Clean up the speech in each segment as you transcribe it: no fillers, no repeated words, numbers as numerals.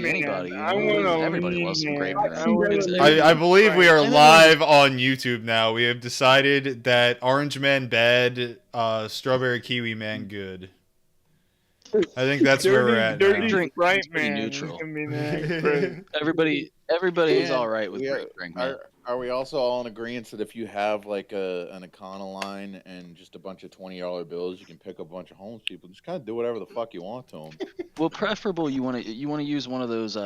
anybody. I wanna Everybody loves some grape drink. I believe we are live on YouTube now. We have decided that Orange Man bad, Strawberry Kiwi Man good. I think that's where we're at dirty now. Sprite pretty Man. neutral. Everybody Everybody's all right with grape drink, man. Are we also all in agreement that if you have like an Econoline and just a bunch of $20 bills, you can pick up a bunch of homeless people? Just kind of do whatever the fuck you want to them. Well, preferable you want to use one of those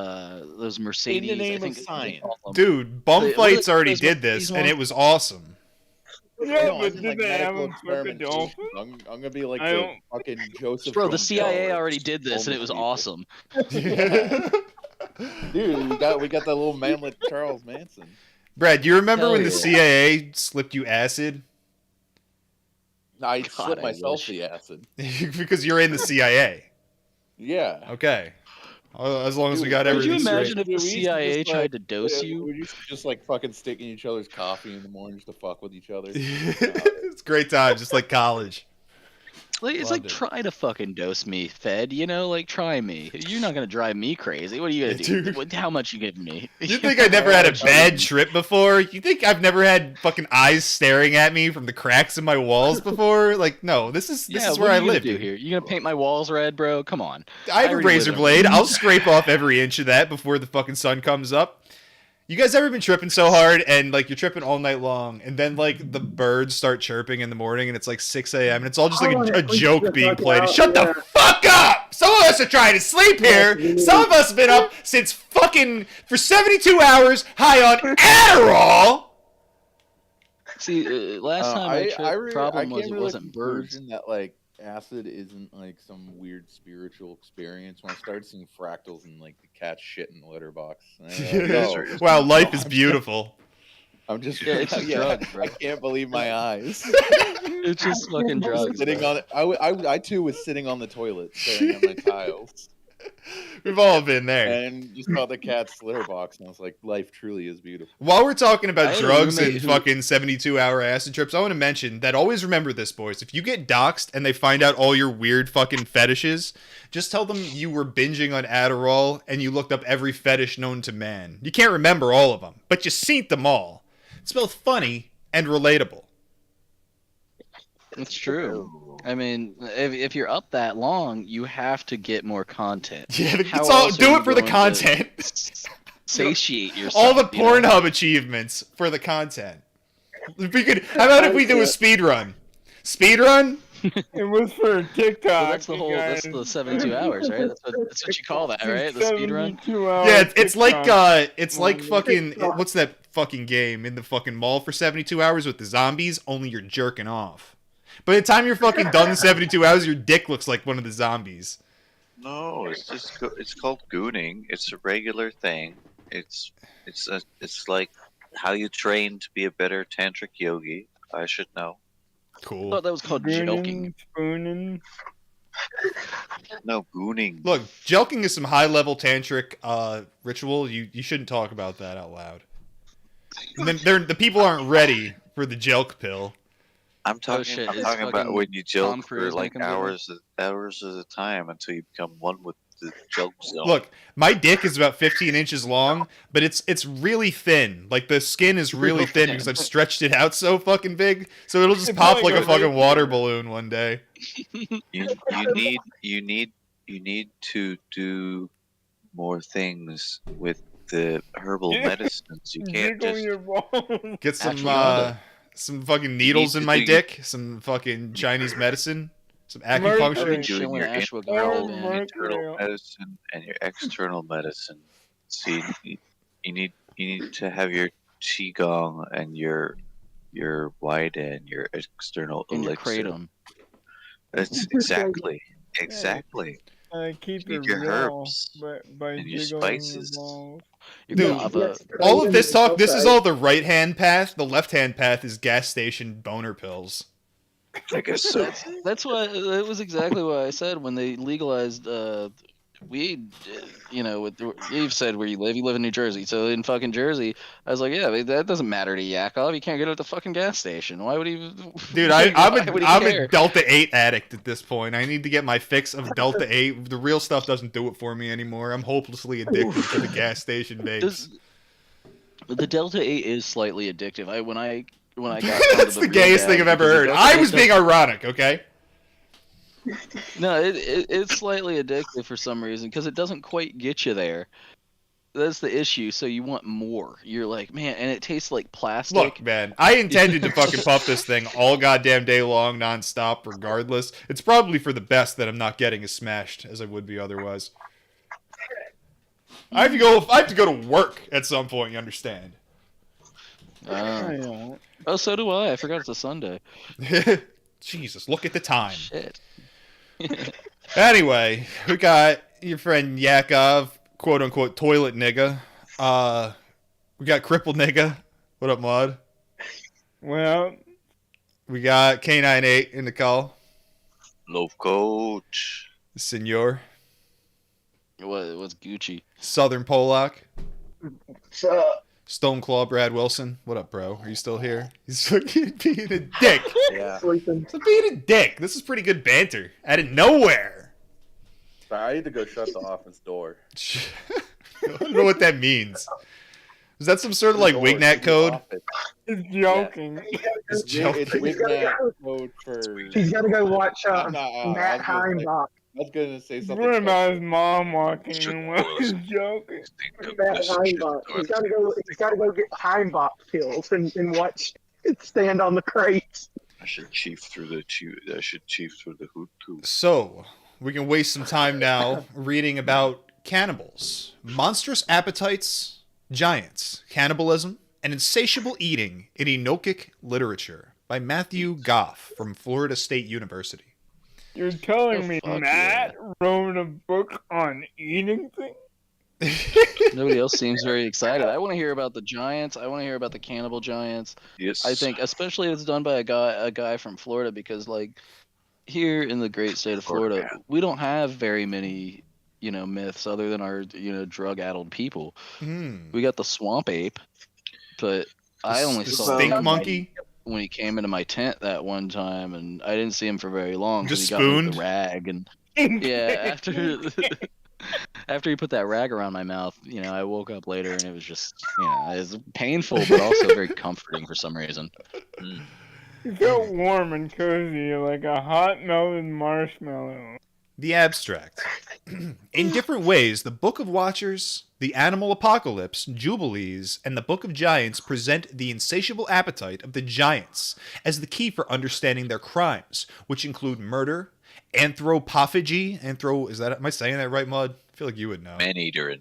Mercedes. In the name I think of science, dude. Bum Fights already did this, and it was awesome. Yeah, but did they have them fucking dolphins? I'm gonna be like the fucking Joseph. Bro, the CIA already did this, and it was awesome. Dude, we got that little manlet Charles Manson. Brad, do you remember when the CIA slipped you acid? I slipped myself the acid. Because you're in the CIA. Yeah. Okay. As long as we got everything straight. Could you imagine if the Dude, CIA tried to dose you? We used to just like fucking stick in each other's coffee in the morning just to fuck with each other. It's a great time, just like college. Like, it's like, try to fucking dose me, Fed. You know, like, try me. You're not gonna drive me crazy. What are you gonna do? How much you giving me? You think I never had a bad trip before? You think I've never had fucking eyes staring at me from the cracks in my walls before? Like, no, this is where I live. Do here? You gonna paint my walls red, bro? Come on. I have a razor blade. I'll scrape off every inch of that before the fucking sun comes up. You guys ever been tripping so hard and like you're tripping all night long and then like the birds start chirping in the morning and it's like 6 a.m. and it's all just like a joke being played. Shut the fuck up! Some of us are trying to sleep here. Some of us have been up since fucking for 72 hours high on Adderall. See, last time I tripped, problem was it wasn't birds. That like acid isn't like some weird spiritual experience. When I started seeing fractals and like the cat shit in the litter box. Wow, life is beautiful. I'm just it's just drugs, bro. I can't believe my eyes. It's just fucking drugs. Sitting on it, I too was sitting on the toilet staring at my tiles. We've all been there. And just saw the cat's litter box, and I was like, life truly is beautiful. While we're talking about drugs and fucking 72-hour acid trips, I want to mention that always remember this, boys. If you get doxxed and they find out all your weird fucking fetishes, just tell them you were binging on Adderall and you looked up every fetish known to man. You can't remember all of them, but you seen them all. It's both funny and relatable. It's true. I mean, if you're up that long, you have to get more content. Yeah, do it for the content. Satiate yourself. All the Pornhub achievements for the content. How about if we do a speed run? Speed run? It was for TikTok. Well, that's the 72 hours, right? That's what you call that, right? The speed run. Yeah, it's like fucking what's that fucking game in the fucking mall for 72 hours with the zombies? Only you're jerking off. By the time you're fucking done in 72 hours, your dick looks like one of the zombies. No, it's called gooning. It's a regular thing. It's like how you train to be a better tantric yogi. I should know. Cool. I thought that was called jelking. Spooning. No, gooning. Look, jelking is some high-level tantric ritual. You shouldn't talk about that out loud. The people aren't ready for the jelk pill. I'm talking about when you joke for like hours at a time until you become one with the joke zone. Look, my dick is about 15 inches long, but it's really thin. Like the skin is really thin because I've stretched it out so fucking big, so it'll just pop like a fucking water balloon one day. You need to do more things with the herbal medicines. You can't just get some fucking needles in my dick, some fucking Chinese medicine, some acupuncture. Doing your internal medicine and your external medicine. See, you need to have your qigong and your white and your external elixir. That's exactly. Keep you need your herbs and your spices. Dude, all of this talk, this is all the right-hand path. The left-hand path is gas station boner pills. I guess so. That's why. That was exactly what I said when they legalized you've said where you live in New Jersey. So in fucking Jersey, I was like, yeah, that doesn't matter to Yakov. He can't get it at the fucking gas station. Why would he? Dude, I'm a Delta 8 addict at this point. I need to get my fix of Delta 8. The real stuff doesn't do it for me anymore. I'm hopelessly addicted to the gas station vapes. The Delta 8 is slightly addictive. When I got That's the gayest thing I've ever heard. I was being ironic, okay? No, it's slightly addictive for some reason because it doesn't quite get you there. That's the issue. So you want more. You're like, man, and it tastes like plastic. Look, man, I intended to fucking puff this thing all goddamn day long, nonstop, regardless. It's probably for the best that I'm not getting as smashed as I would be otherwise. I have to go to work at some point. You understand? Oh, so do I. I forgot it's a Sunday. Jesus, look at the time. Shit. Anyway, we got your friend Yakov, quote unquote toilet nigga. We got crippled nigga. What up, Maud? Well, we got K98 in the call. Love coach. Senor. What's Gucci? Southern Polak. What's up? Stoneclaw Brad Wilson. What up, bro? Are you still here? He's fucking being a dick. Yeah. He's being a dick. This is pretty good banter. Out of nowhere. Sorry, I need to go shut the office door. I don't know what that means. Is that some sort of like Wignat code? He's joking. It's joking. It's Wignat code for... He's got to go watch Matt Heimbach. I was going to say something. What about his mom walking in while he's joking? Matt Heimbach. He's got to go get Heimbach pills and watch it stand on the crates. I should chief through the hoot coop. So, we can waste some time now reading about cannibals, monstrous appetites, giants, cannibalism, and insatiable eating in Enochic literature by Matthew Goff from Florida State University. You're telling me fuck Matt wrote a book on eating things? Nobody else seems very excited. I want to hear about the giants. I want to hear about the cannibal giants. Yes. I think, especially if it's done by a guy from Florida, because like here in the great state of Florida, we don't have very many, myths other than our, drug-addled people. We got the swamp ape, but I only the saw stink him monkey when he came into my tent that one time, and I didn't see him for very long. Just he got me with spooned? the rag, and yeah, after he put that rag around my mouth, I woke up later and it was just, it was painful, but also very comforting for some reason. You felt warm and cozy like a hot melted marshmallow. The abstract. In different ways, the Book of Watchers, the Animal Apocalypse, Jubilees, and the Book of Giants present the insatiable appetite of the giants as the key for understanding their crimes, which include murder, anthropophagy. Am I saying that right, Mud? I feel like you would know. Man-eaterin'.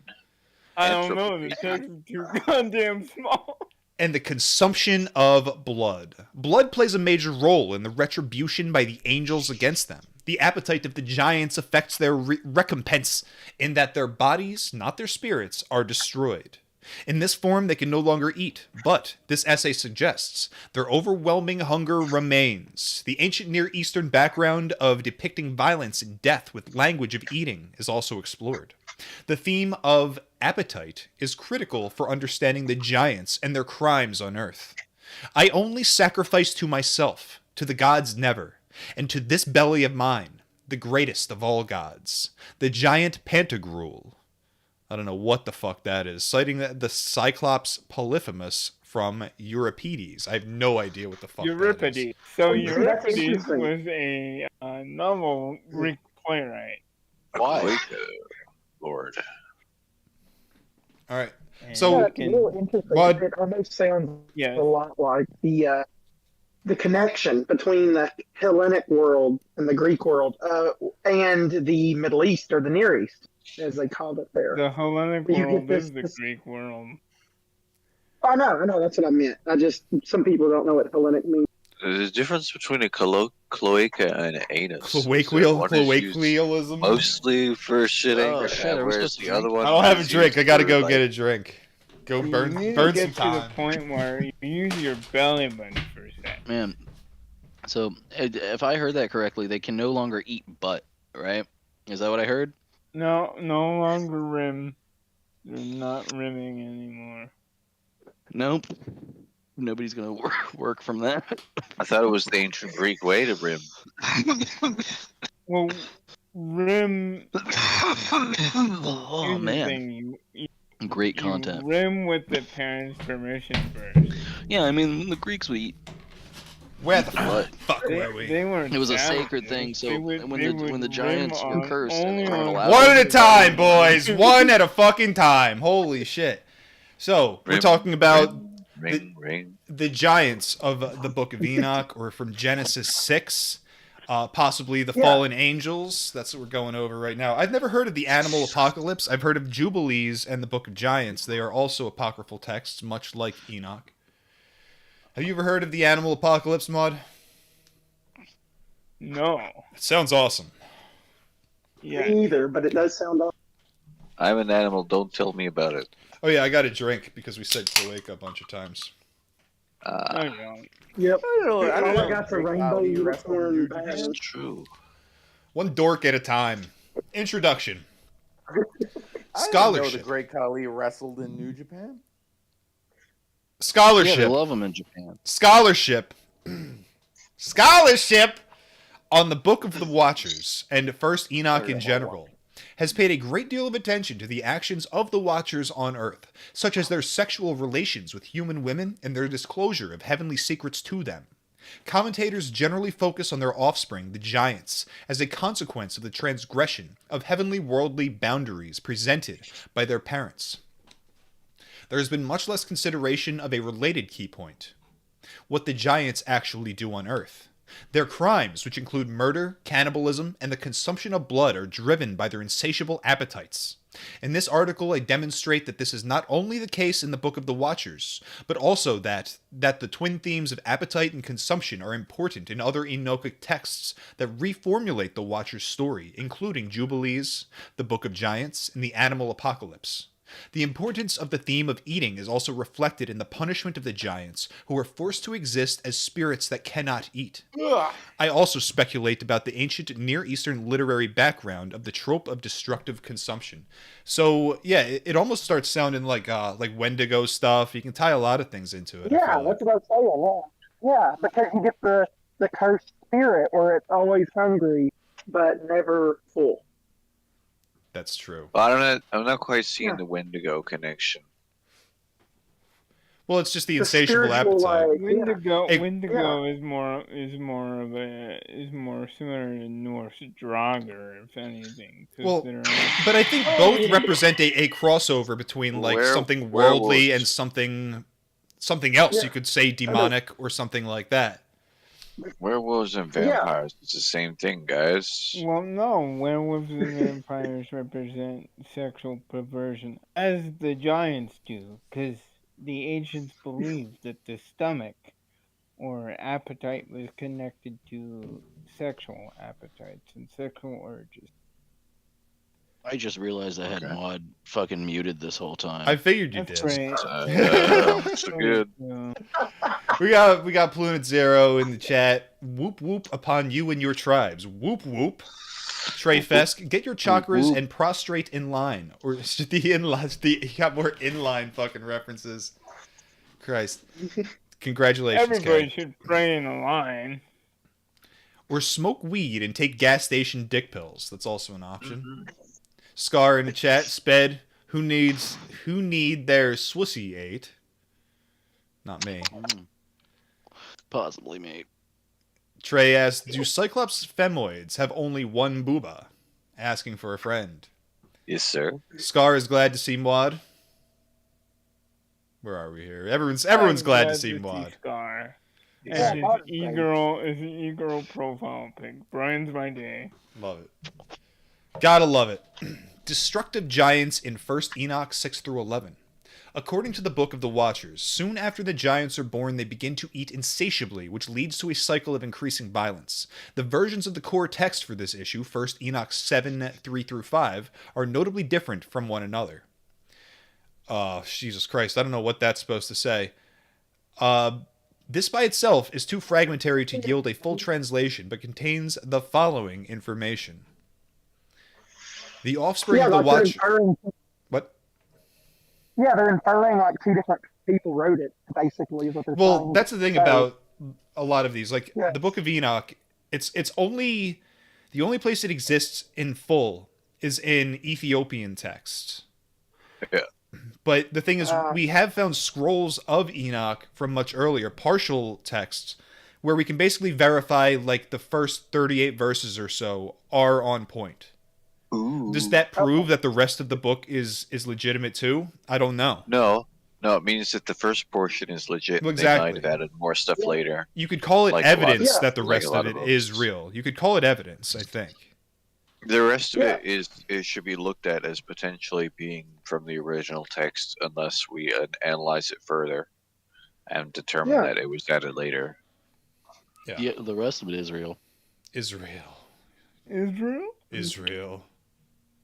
I don't know, the text is too goddamn small. And the consumption of blood. Blood plays a major role in the retribution by the angels against them. The appetite of the giants affects their recompense in that their bodies, not their spirits, are destroyed. In this form, they can no longer eat, but, this essay suggests, their overwhelming hunger remains. The ancient Near Eastern background of depicting violence and death with language of eating is also explored. The theme of appetite is critical for understanding the giants and their crimes on Earth. I only sacrifice to myself, to the gods never, and to this belly of mine, the greatest of all gods, the giant Pantagruel. I don't know what the fuck that is. Citing the Cyclops Polyphemus from Euripides. I have no idea what the fuck that is. So Euripides was a novel Greek playwright. Why? Lord. All right. So, it's a little interesting. What? It almost sounds a lot like the connection between the Hellenic world and the Greek world, and the Middle East or the Near East, as they called it there. The Hellenic world is the Greek world. I know, that's what I meant. Some people don't know what Hellenic means. There's a difference between a cloaca and an anus. Colloquialism? Mostly for shitting, Oh, shit, whereas the other one... I don't have a is drink. I used gotta for, go like, get a drink. Go burn You need some to get time. to the point where you use your belly button for a second. Man, so if I heard that correctly, they can no longer eat butt, right? Is that what I heard? No longer rim. They're not rimming anymore. Nope. Nobody's gonna work from that. I thought it was the ancient Greek way to rim. Well, rim. Oh man, great content. Rim with the parents' permission first. Yeah, I mean the Greeks would eat. Where the fuck were we? They weren't. It was a savages. sacred thing. So when They the would giants rim were cursed, only they weren't on- allowed. One at a time, boys. One at a fucking time. Holy shit. So we're talking about the giants of the Book of Enoch, or from Genesis 6. Possibly the fallen angels. That's what we're going over right now. I've never heard of the animal apocalypse. I've heard of Jubilees and the Book of Giants. They are also apocryphal texts, much like Enoch. Have you ever heard of the animal apocalypse, Maud? No. It sounds awesome. Yeah. Me either, but it does sound awesome. I'm an animal. Don't tell me about it. Oh yeah, I got a drink because we said cloaca a bunch of times. No, you don't. Yep. I don't know. got the rainbow unicorn bag. That's true. One dork at a time. Introduction. I didn't know Scholarship. the Great Khali wrestled in New Japan. Yeah, Scholarship. they love them in Japan. Scholarship. Scholarship on the Book of the Watchers and First Enoch in general has paid a great deal of attention to the actions of the Watchers on Earth, such as their sexual relations with human women and their disclosure of heavenly secrets to them. Commentators generally focus on their offspring, the giants, as a consequence of the transgression of heavenly worldly boundaries presented by their parents. There has been much less consideration of a related key point: what the giants actually do on Earth. Their crimes, which include murder, cannibalism, and the consumption of blood, are driven by their insatiable appetites. In this article, I demonstrate that this is not only the case in the Book of the Watchers, but also that the twin themes of appetite and consumption are important in other Enochic texts that reformulate the Watchers' story, including Jubilees, the Book of Giants, and the Animal Apocalypse. The importance of the theme of eating is also reflected in the punishment of the giants, who are forced to exist as spirits that cannot eat. I also speculate about the ancient Near Eastern literary background of the trope of destructive consumption. So yeah, it almost starts sounding like Wendigo stuff. You can tie a lot of things into it. Yeah, that's what I was saying. Yeah, because you get the cursed spirit where it's always hungry but never full. That's true. Well, I'm not quite seeing the Wendigo connection. Well, it's just the The insatiable spiritual, appetite. Wendigo is more similar to Norse Draugr, if anything. Well, but I think both represent a crossover between something worldly and something else. Yeah. You could say demonic or something like that. Werewolves and vampires, it's the same thing, guys. Well, no, werewolves and vampires represent sexual perversion, as the giants do, because the ancients believed that the stomach or appetite was connected to sexual appetites and sexual urges. I just realized I had Maud fucking muted this whole time. I figured you That's did. Right. So good. We got Plunet Zero in the chat. Whoop whoop upon you and your tribes. Whoop whoop. Trey Fesk, get your chakras whoop. And prostrate in line. Or you got more inline fucking references. Christ. Congratulations, Everybody Kay. should pray in a line. Or smoke weed and take gas station dick pills. That's also an option. Mm-hmm. Scar in the chat. Sped. Who need their swussy ate? Not me. Possibly me. Trey asks, do Cyclops femoids have only one booba? Asking for a friend. Yes, sir. Scar is glad to see Maud. Where are we here? Everyone's glad to see Maud. Scar. Yeah, and his e-girl profile pic. Brian's my day. Love it. Gotta love it. Destructive giants in 1st Enoch 6-11. According to the Book of the Watchers, soon after the giants are born, they begin to eat insatiably, which leads to a cycle of increasing violence. The versions of the core text for this issue, 1st Enoch 7:3-5, are notably different from one another. Oh, Jesus Christ, I don't know what that's supposed to say. This by itself is too fragmentary to yield a full translation, but contains the following information. The offspring Yeah, of the like they're Watch. inferring. What? Yeah, they're inferring like two different people wrote it. Basically, is what they're Well, trying to that's the thing say. about a lot of these. Like Yeah. the Book of Enoch, it's only the only place it exists in full is in Ethiopian texts. Yeah. But the thing is, we have found scrolls of Enoch from much earlier, partial texts, where we can basically verify like the first 38 verses or so are on point. Ooh. Does that prove that the rest of the book is legitimate too? I don't know. No. No, it means that the first portion is legit. Well, They might exactly. have added more stuff later. You could call it Like evidence yeah. that the like rest a lot of it of is books. real. You could call it evidence, I think. The rest of Yeah. it should be looked at as potentially being from the original text, unless we analyze it further and determine Yeah. that it was added later. Yeah, the rest of it is real. Israel. Israel?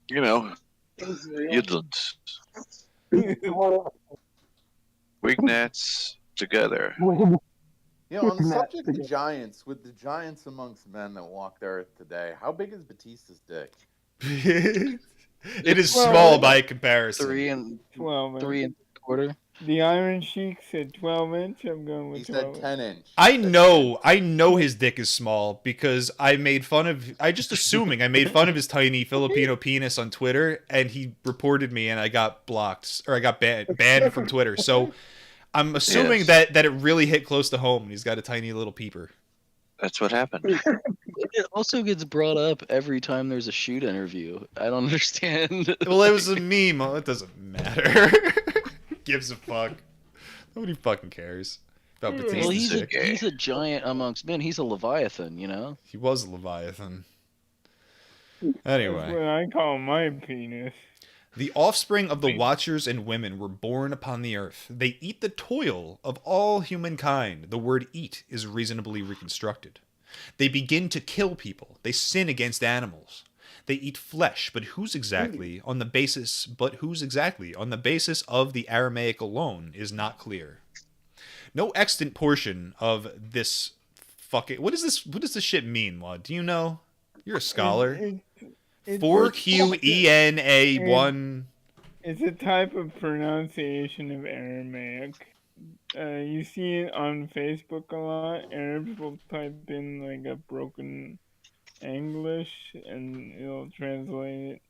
You know, Yidland. Wignats together. You know, on the Not subject of together. giants, with the giants amongst men that walk the earth today, how big is Batista's dick? It is Well, small by comparison. 3 and 12 3 and a quarter. The Iron Sheik said 12 inch. I'm going with He 12 said 10 inch. I know his dick is small because I made fun of. I just assuming I made fun of his tiny Filipino penis on Twitter, and he reported me, and I got blocked or I got banned from Twitter. So I'm assuming Yes. that it really hit close to home, and he's got a tiny little peeper. That's what happened. It also gets brought up every time there's a shoot interview. I don't understand. Well, it was a meme. Well, it doesn't matter. Who gives a fuck? Nobody fucking cares about Well, Batista. he's a giant amongst men. He's a leviathan, you know. He was a Leviathan. That's Anyway. what I call my penis. The offspring of the Watchers and women were born upon the earth. They eat the toil of all humankind. The word eat is reasonably reconstructed. They begin to kill people. They sin against animals. They eat flesh, but whose exactly on the basis of the Aramaic alone is not clear. No extant portion of this fucking what does this shit mean, Wad? Do you know? You're a scholar. It's 4QENA1. It's a type of pronunciation of Aramaic. You see it on Facebook a lot. Arabs will type in like a broken English and it'll translate it.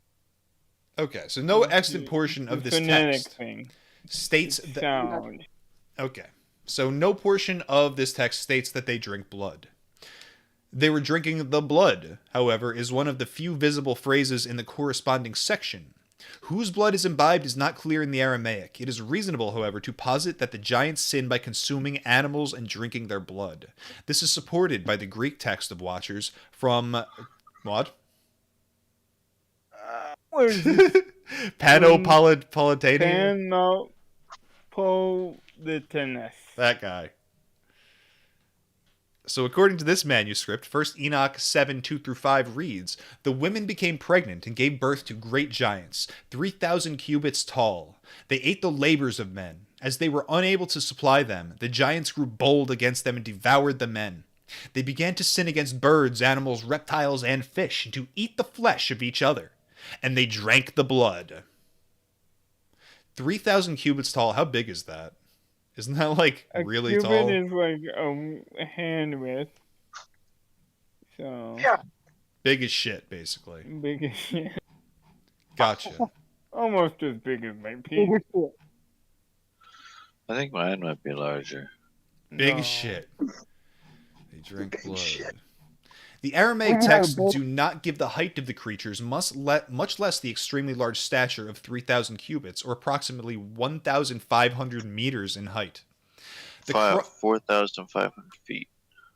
Okay, so no extant portion of this phonetic text thing. states It's that. sound. Okay, so no portion of this text states that they drink blood. They were drinking the blood, however, is one of the few visible phrases in the corresponding section. Whose blood is imbibed is not clear in the Aramaic. It is reasonable, however, to posit that the giants sin by consuming animals and drinking their blood. This is supported by the Greek text of Watchers from... What? Where is this? Panopolitanus? Panopolitanus. That guy. So according to this manuscript, 1 Enoch 7:2-5 reads, "The women became pregnant and gave birth to great giants, 3,000 cubits tall. They ate the labors of men. As they were unable to supply them, the giants grew bold against them and devoured the men. They began to sin against birds, animals, reptiles, and fish, and to eat the flesh of each other. And they drank the blood." 3,000 cubits tall, how big is that? Isn't that like really tall? A cubit is like a hand width. So Yeah. Big as shit, basically. big as shit. Gotcha. Almost as big as my penis. Bigger shit. I think mine might be larger. Big No. as shit. They drink Big blood. shit. The Aramaic Yeah, texts but- do not give the height of the creatures, much less the extremely large stature of 3,000 cubits, or approximately 1,500 meters in height. 4,500 feet.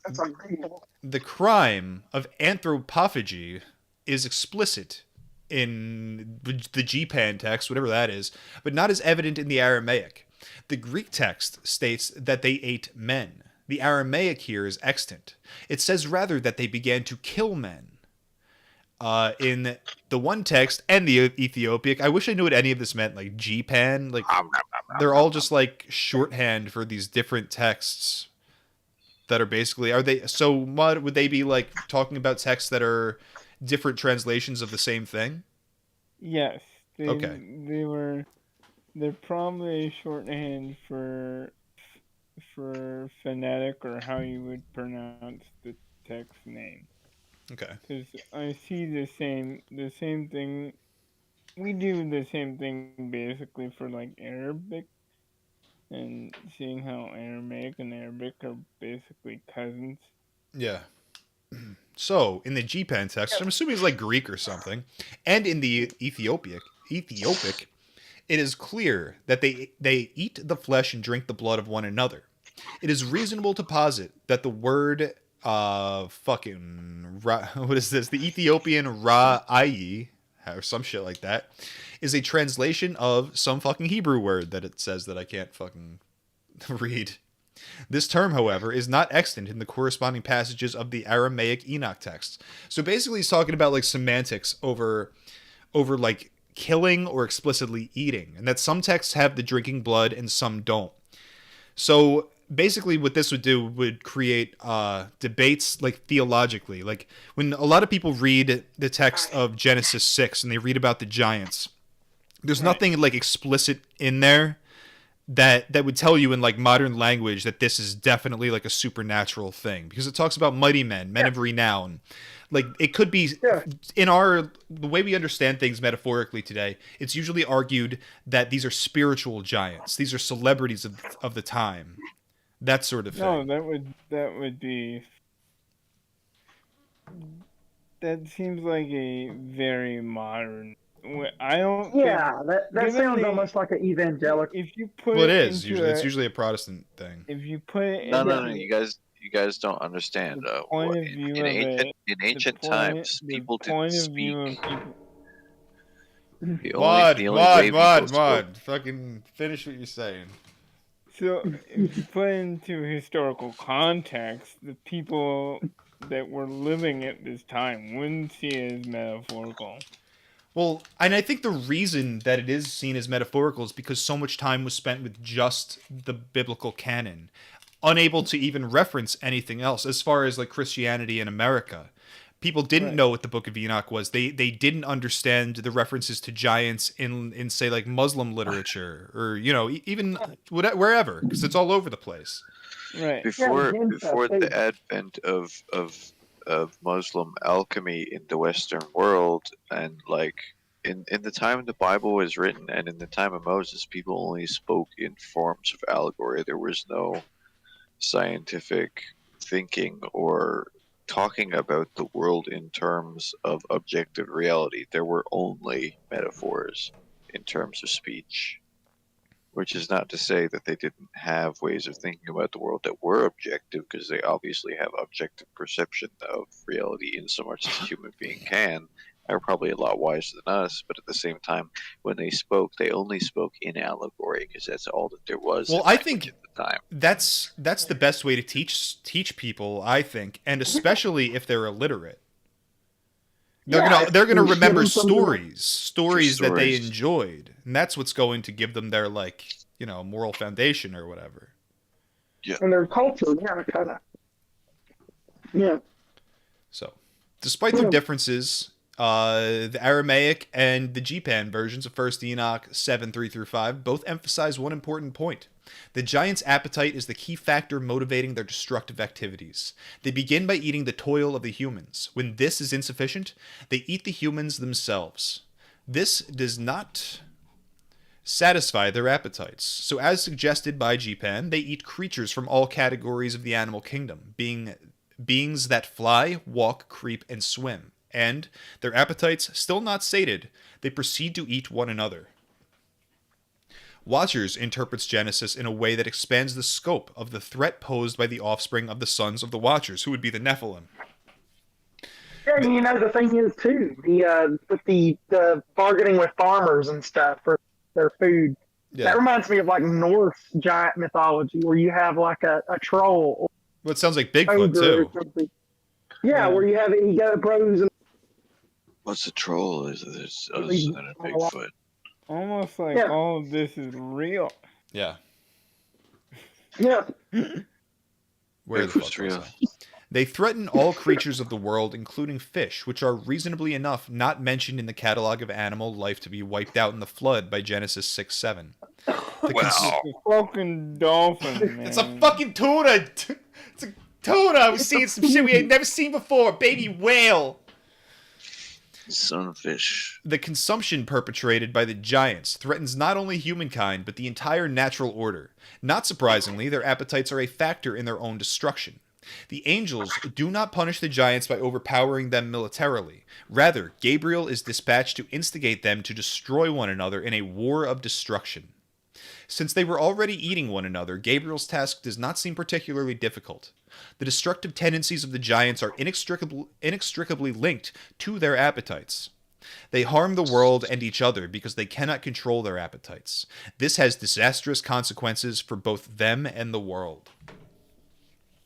That's unreal. The crime of anthropophagy is explicit in the G-Pan text, whatever that is, but not as evident in the Aramaic. The Greek text states that they ate men. The Aramaic here is extant. It says rather that they began to kill men. In the one text and the Ethiopic, I wish I knew what any of this meant, like G-Pan. Like, they're all just like shorthand for these different texts that are basically, would they be like talking about texts that are different translations of the same thing? Yes, Okay. they're probably a shorthand for phonetic or how you would pronounce the text name. Okay. Because I see the same thing. We do the same thing basically for like Arabic, and seeing how Aramaic and Arabic are basically cousins. Yeah. So in the G-Pen text, I'm assuming it's like Greek or something, and in the Ethiopic, it is clear that they eat the flesh and drink the blood of one another. It is reasonable to posit that the word what is this? The Ethiopian Ra'ayi or some shit like that is a translation of some fucking Hebrew word that it says that I can't fucking read. This term, however, is not extant in the corresponding passages of the Aramaic Enoch texts. So basically he's talking about like semantics over like killing or explicitly eating, and that some texts have the drinking blood and some don't. So basically what this would do would create debates like theologically. Like when a lot of people read the text of Genesis 6 and they read about the giants, there's nothing like explicit in there that would tell you in like modern language that this is definitely like a supernatural thing, because it talks about mighty men of renown. Like it could be in the way we understand things metaphorically today, it's usually argued that these are spiritual giants, these are celebrities of the time, that sort of thing. No, that would be. That seems like a very modern. I don't. Yeah, that sounds almost like an evangelical. If you put Well, it it is into usually it's usually a Protestant thing. If you put it No. into You guys don't understand. the point of view of it, In ancient times, people the didn't point of speak. view of people. The only way people spoke. Fucking finish what you're saying. So, if you put into historical context, the people that were living at this time wouldn't see it as metaphorical. Well, and I think the reason that it is seen as metaphorical is because so much time was spent with just the biblical canon, unable to even reference anything else as far as like Christianity in America. People didn't know what the Book of Enoch was. They didn't understand the references to giants in say like Muslim literature or even wherever, because it's all over the place. Right. Before the advent of Muslim alchemy in the Western world, and like in the time the Bible was written and in the time of Moses, people only spoke in forms of allegory. There was no scientific thinking or talking about the world in terms of objective reality. There were only metaphors in terms of speech, which is not to say that they didn't have ways of thinking about the world that were objective, because they obviously have objective perception of reality in so much as a human being can. They're probably a lot wiser than us, but at the same time, when they spoke, they only spoke in allegory, because that's all that there was. Well, I think at the time that's the best way to teach people, I think, and especially if they're illiterate. They're gonna remember stories that they enjoyed, and that's what's going to give them their moral foundation or whatever. Yeah, and their culture, kind of. Yeah. So, despite their differences, the Aramaic and the G-Pan versions of 1st Enoch 7:3-5 both emphasize one important point. The giant's appetite is the key factor motivating their destructive activities. They begin by eating the toil of the humans. When this is insufficient, they eat the humans themselves. This does not satisfy their appetites. So as suggested by G-Pan, they eat creatures from all categories of the animal kingdom, being beings that fly, walk, creep, and swim. And, their appetites still not sated, they proceed to eat one another. Watchers interprets Genesis in a way that expands the scope of the threat posed by the offspring of the sons of the Watchers, who would be the Nephilim. Yeah, the thing is too, with the bargaining with farmers and stuff for their food. Yeah. That reminds me of like Norse giant mythology, where you have like a troll. Well, it sounds like Bigfoot too. Yeah, where you have ego bros and. What's a troll? Is this other than a Bigfoot? Almost like all of this is real. Yeah. Yeah. Where the fuck real? They threaten all creatures of the world, including fish, which are reasonably enough not mentioned in the catalog of animal life to be wiped out in the flood by Genesis 6:7. It's a fucking dolphin, man. It's a fucking tuna! It's a tuna! We're seeing some shit we ain't never seen before! Baby whale! Sunfish. The consumption perpetrated by the giants threatens not only humankind, but the entire natural order. Not surprisingly, their appetites are a factor in their own destruction. The angels do not punish the giants by overpowering them militarily. Rather, Gabriel is dispatched to instigate them to destroy one another in a war of destruction. Since they were already eating one another, Gabriel's task does not seem particularly difficult. The destructive tendencies of the giants are inextricably linked to their appetites. They harm the world and each other because they cannot control their appetites. This has disastrous consequences for both them and the world.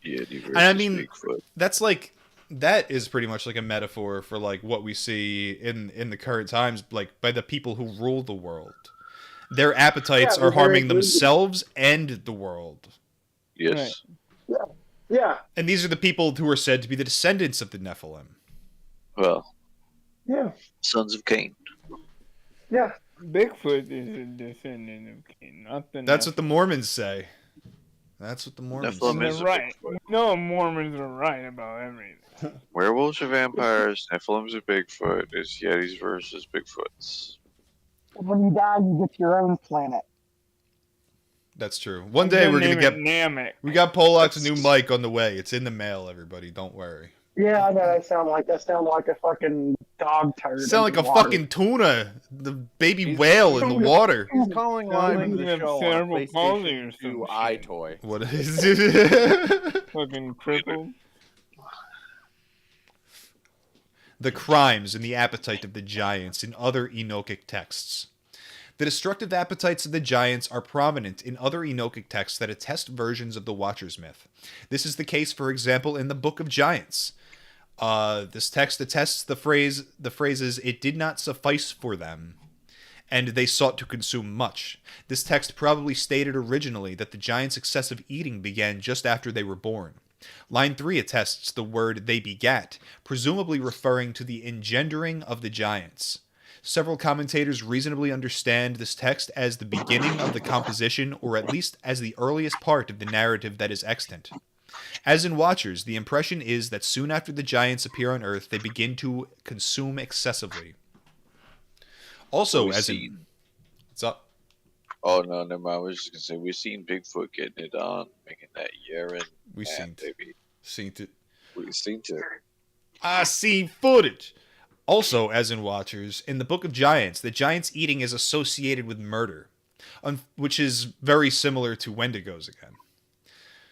And I mean, that is pretty much like a metaphor for like what we see in the current times, like by the people who rule the world. Their appetites are harming themselves and the world. Yes. Right. Yeah. And these are the people who are said to be the descendants of the Nephilim. Well. Yeah. Sons of Cain. Yeah. Bigfoot is a descendant of Cain, not the That's what the Mormons say. That's what the Mormons say. They're right. No, Mormons are right about everything. Werewolves are vampires, Nephilims are Bigfoot, it's Yetis versus Bigfoots. When you die, you get your own planet. That's true. One day we're gonna get Namek. We got Polak's new mic on the way. It's in the mail, everybody. Don't worry. Yeah, I know that sound like a fucking dog turd. Sound like a fucking tuna, the baby whale in the water. He's calling live into the show on a PlayStation 2 iToy. What is it? Fucking crippled. The crimes and the appetite of the giants in other Enochic texts. The destructive appetites of the giants are prominent in other Enochic texts that attest versions of the Watcher's myth. This is the case, for example, in the Book of Giants. This text attests the phrases, "It did not suffice for them," and "they sought to consume much." This text probably stated originally that the giants' excessive eating began just after they were born. Line 3 attests the word "they begat," presumably referring to the engendering of the giants. Several commentators reasonably understand this text as the beginning of the composition, or at least as the earliest part of the narrative that is extant. As in Watchers, the impression is that soon after the giants appear on Earth, they begin to consume excessively. Also, as in... What's up? Oh, no, never mind. I was just going to say, we've seen Bigfoot getting it on, making that urine. We've seen it. We've seen it. I see footage. Also, as in Watchers, in the Book of Giants, the giants' eating is associated with murder, which is very similar to Wendigos again.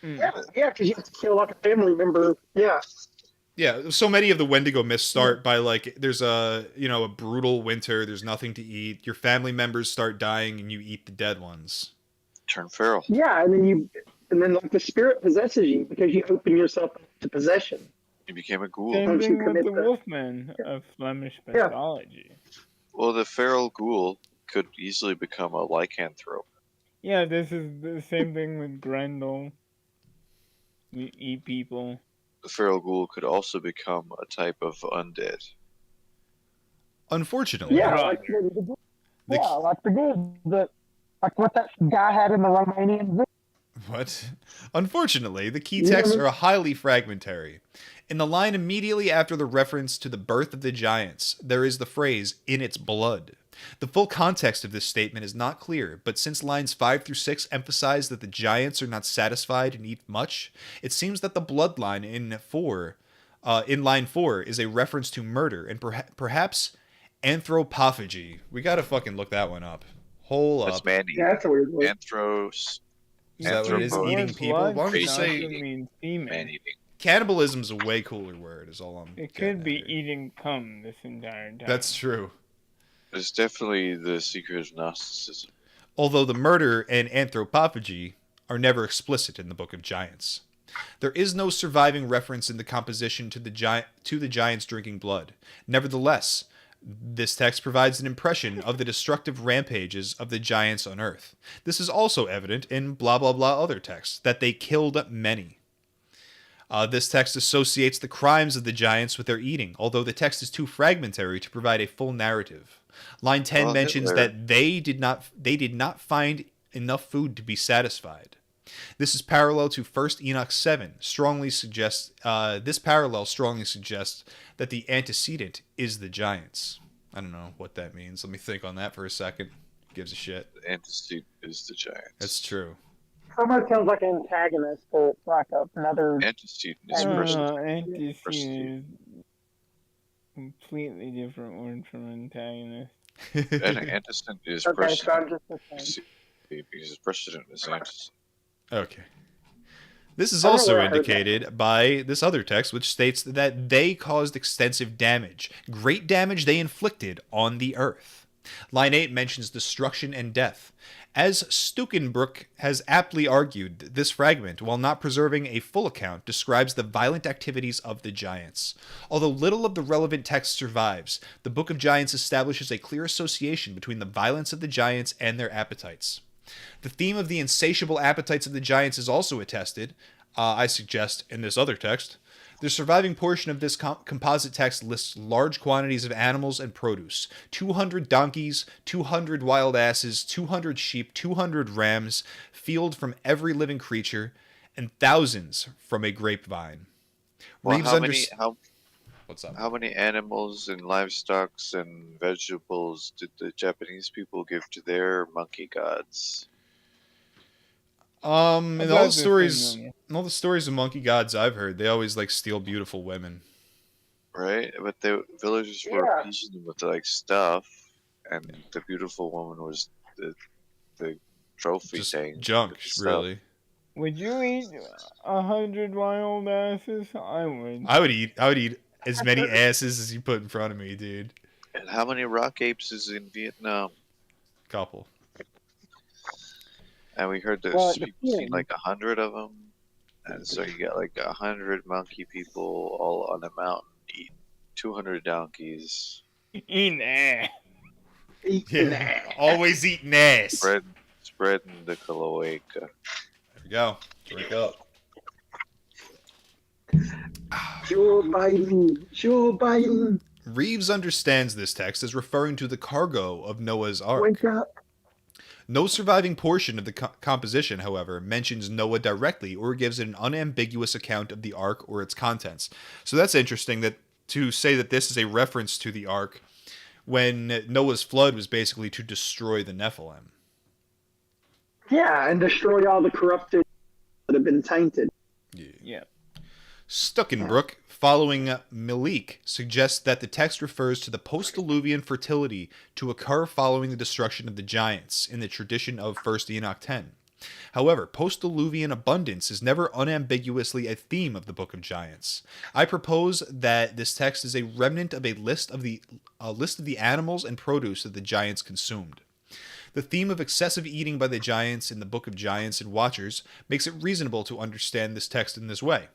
Yeah, because you have to kill like a family member. Yeah. Yeah, so many of the Wendigo myths start by like, there's a brutal winter, there's nothing to eat, your family members start dying, and you eat the dead ones. Turn feral. Yeah, and then like the spirit possesses you because you open yourself up to possession. You became a ghoul. Same thing with the Wolfman of Flemish mythology. Well, the feral ghoul could easily become a lycanthrope. Yeah, this is the same thing with Grendel. We eat people. The feral ghoul could also become a type of undead. Unfortunately. Yeah, like what that guy had in the Romanian zoo. What? Unfortunately, the key texts are highly fragmentary. In the line immediately after the reference to the birth of the giants, there is the phrase, "in its blood." The full context of this statement is not clear, but since lines 5 through 6 emphasize that the giants are not satisfied and eat much, it seems that the bloodline in line 4 is a reference to murder and perhaps anthropophagy. We gotta fucking look that one up. Hold up. That's man-eating. Yeah, that's a weird word. Anthros. Is that what it is? Eating people? Why don't you say man-eating? Cannibalism's a way cooler word, is all I'm It could be eating cum this entire time. That's true. It's definitely the secret of Gnosticism. Although the murder and anthropophagy are never explicit in the Book of Giants. There is no surviving reference in the composition to the giants drinking blood. Nevertheless, this text provides an impression of the destructive rampages of the giants on Earth. This is also evident in blah blah blah other texts, that they killed many. This text associates the crimes of the giants with their eating, although the text is too fragmentary to provide a full narrative. Line 10 mentions Hitler. that they did not find enough food to be satisfied. This is parallel to 1 Enoch 7. This parallel strongly suggests that the antecedent is the giants. I don't know what that means. Let me think on that for a second. Gives a shit. The antecedent is the giants. That's true. Almost sounds like an antagonist, but it's like another. Antecedent is Antecedent is completely different word from antagonist. Antecedent is Okay, precedent. so I'm just the same. Because precedent is antecedent. Okay. This is I don't know also where I heard indicated by this other text, which states that they caused extensive damage. Great damage they inflicted on the earth. Line 8 mentions destruction and death. As Stukenbrook has aptly argued, this fragment, while not preserving a full account, describes the violent activities of the giants. Although little of the relevant text survives, the Book of Giants establishes a clear association between the violence of the giants and their appetites. The theme of the insatiable appetites of the giants is also attested, I suggest, in this other text. The surviving portion of this composite text lists large quantities of animals and produce. 200 donkeys, 200 wild asses, 200 sheep, 200 rams, field from every living creature, and thousands from a grapevine. Well, Reeves What's up? How many animals and livestock and vegetables did the Japanese people give to their monkey gods? In all About the the stories, same number. in all the stories of monkey gods I've heard, they always like steal beautiful women. Right? But the villagers were Yeah. appeasing them with like stuff, and the beautiful woman was the trophy Just thing. junk, with the stuff. really. Would you eat 100 wild asses? I would. I would eat as many asses as you put in front of me, dude. And how many rock apes is in Vietnam? Couple. And we heard there's Well, it seen depends. like 100 of them, and so you got like 100 monkey people all on a mountain eating 200 donkeys, Eating ass. Yeah, always eating ass. spreading the cloaca. There we go. Drink up. Joe Biden. Reeves understands this text as referring to the cargo of Noah's Ark. Wake up. No surviving portion of the composition, however, mentions Noah directly or gives an unambiguous account of the Ark or its contents. So that's interesting that to say that this is a reference to the Ark when Noah's flood was basically to destroy the Nephilim. Yeah, and destroy all the corrupted that have been tainted. Yeah. Stuckenbrook, following Malik, suggests that the text refers to the post-Diluvian fertility to occur following the destruction of the giants in the tradition of 1 Enoch 10. However, post-Diluvian abundance is never unambiguously a theme of the Book of Giants. I propose that this text is a remnant of a list of the animals and produce that the giants consumed. The theme of excessive eating by the giants in the Book of Giants and Watchers makes it reasonable to understand this text in this way.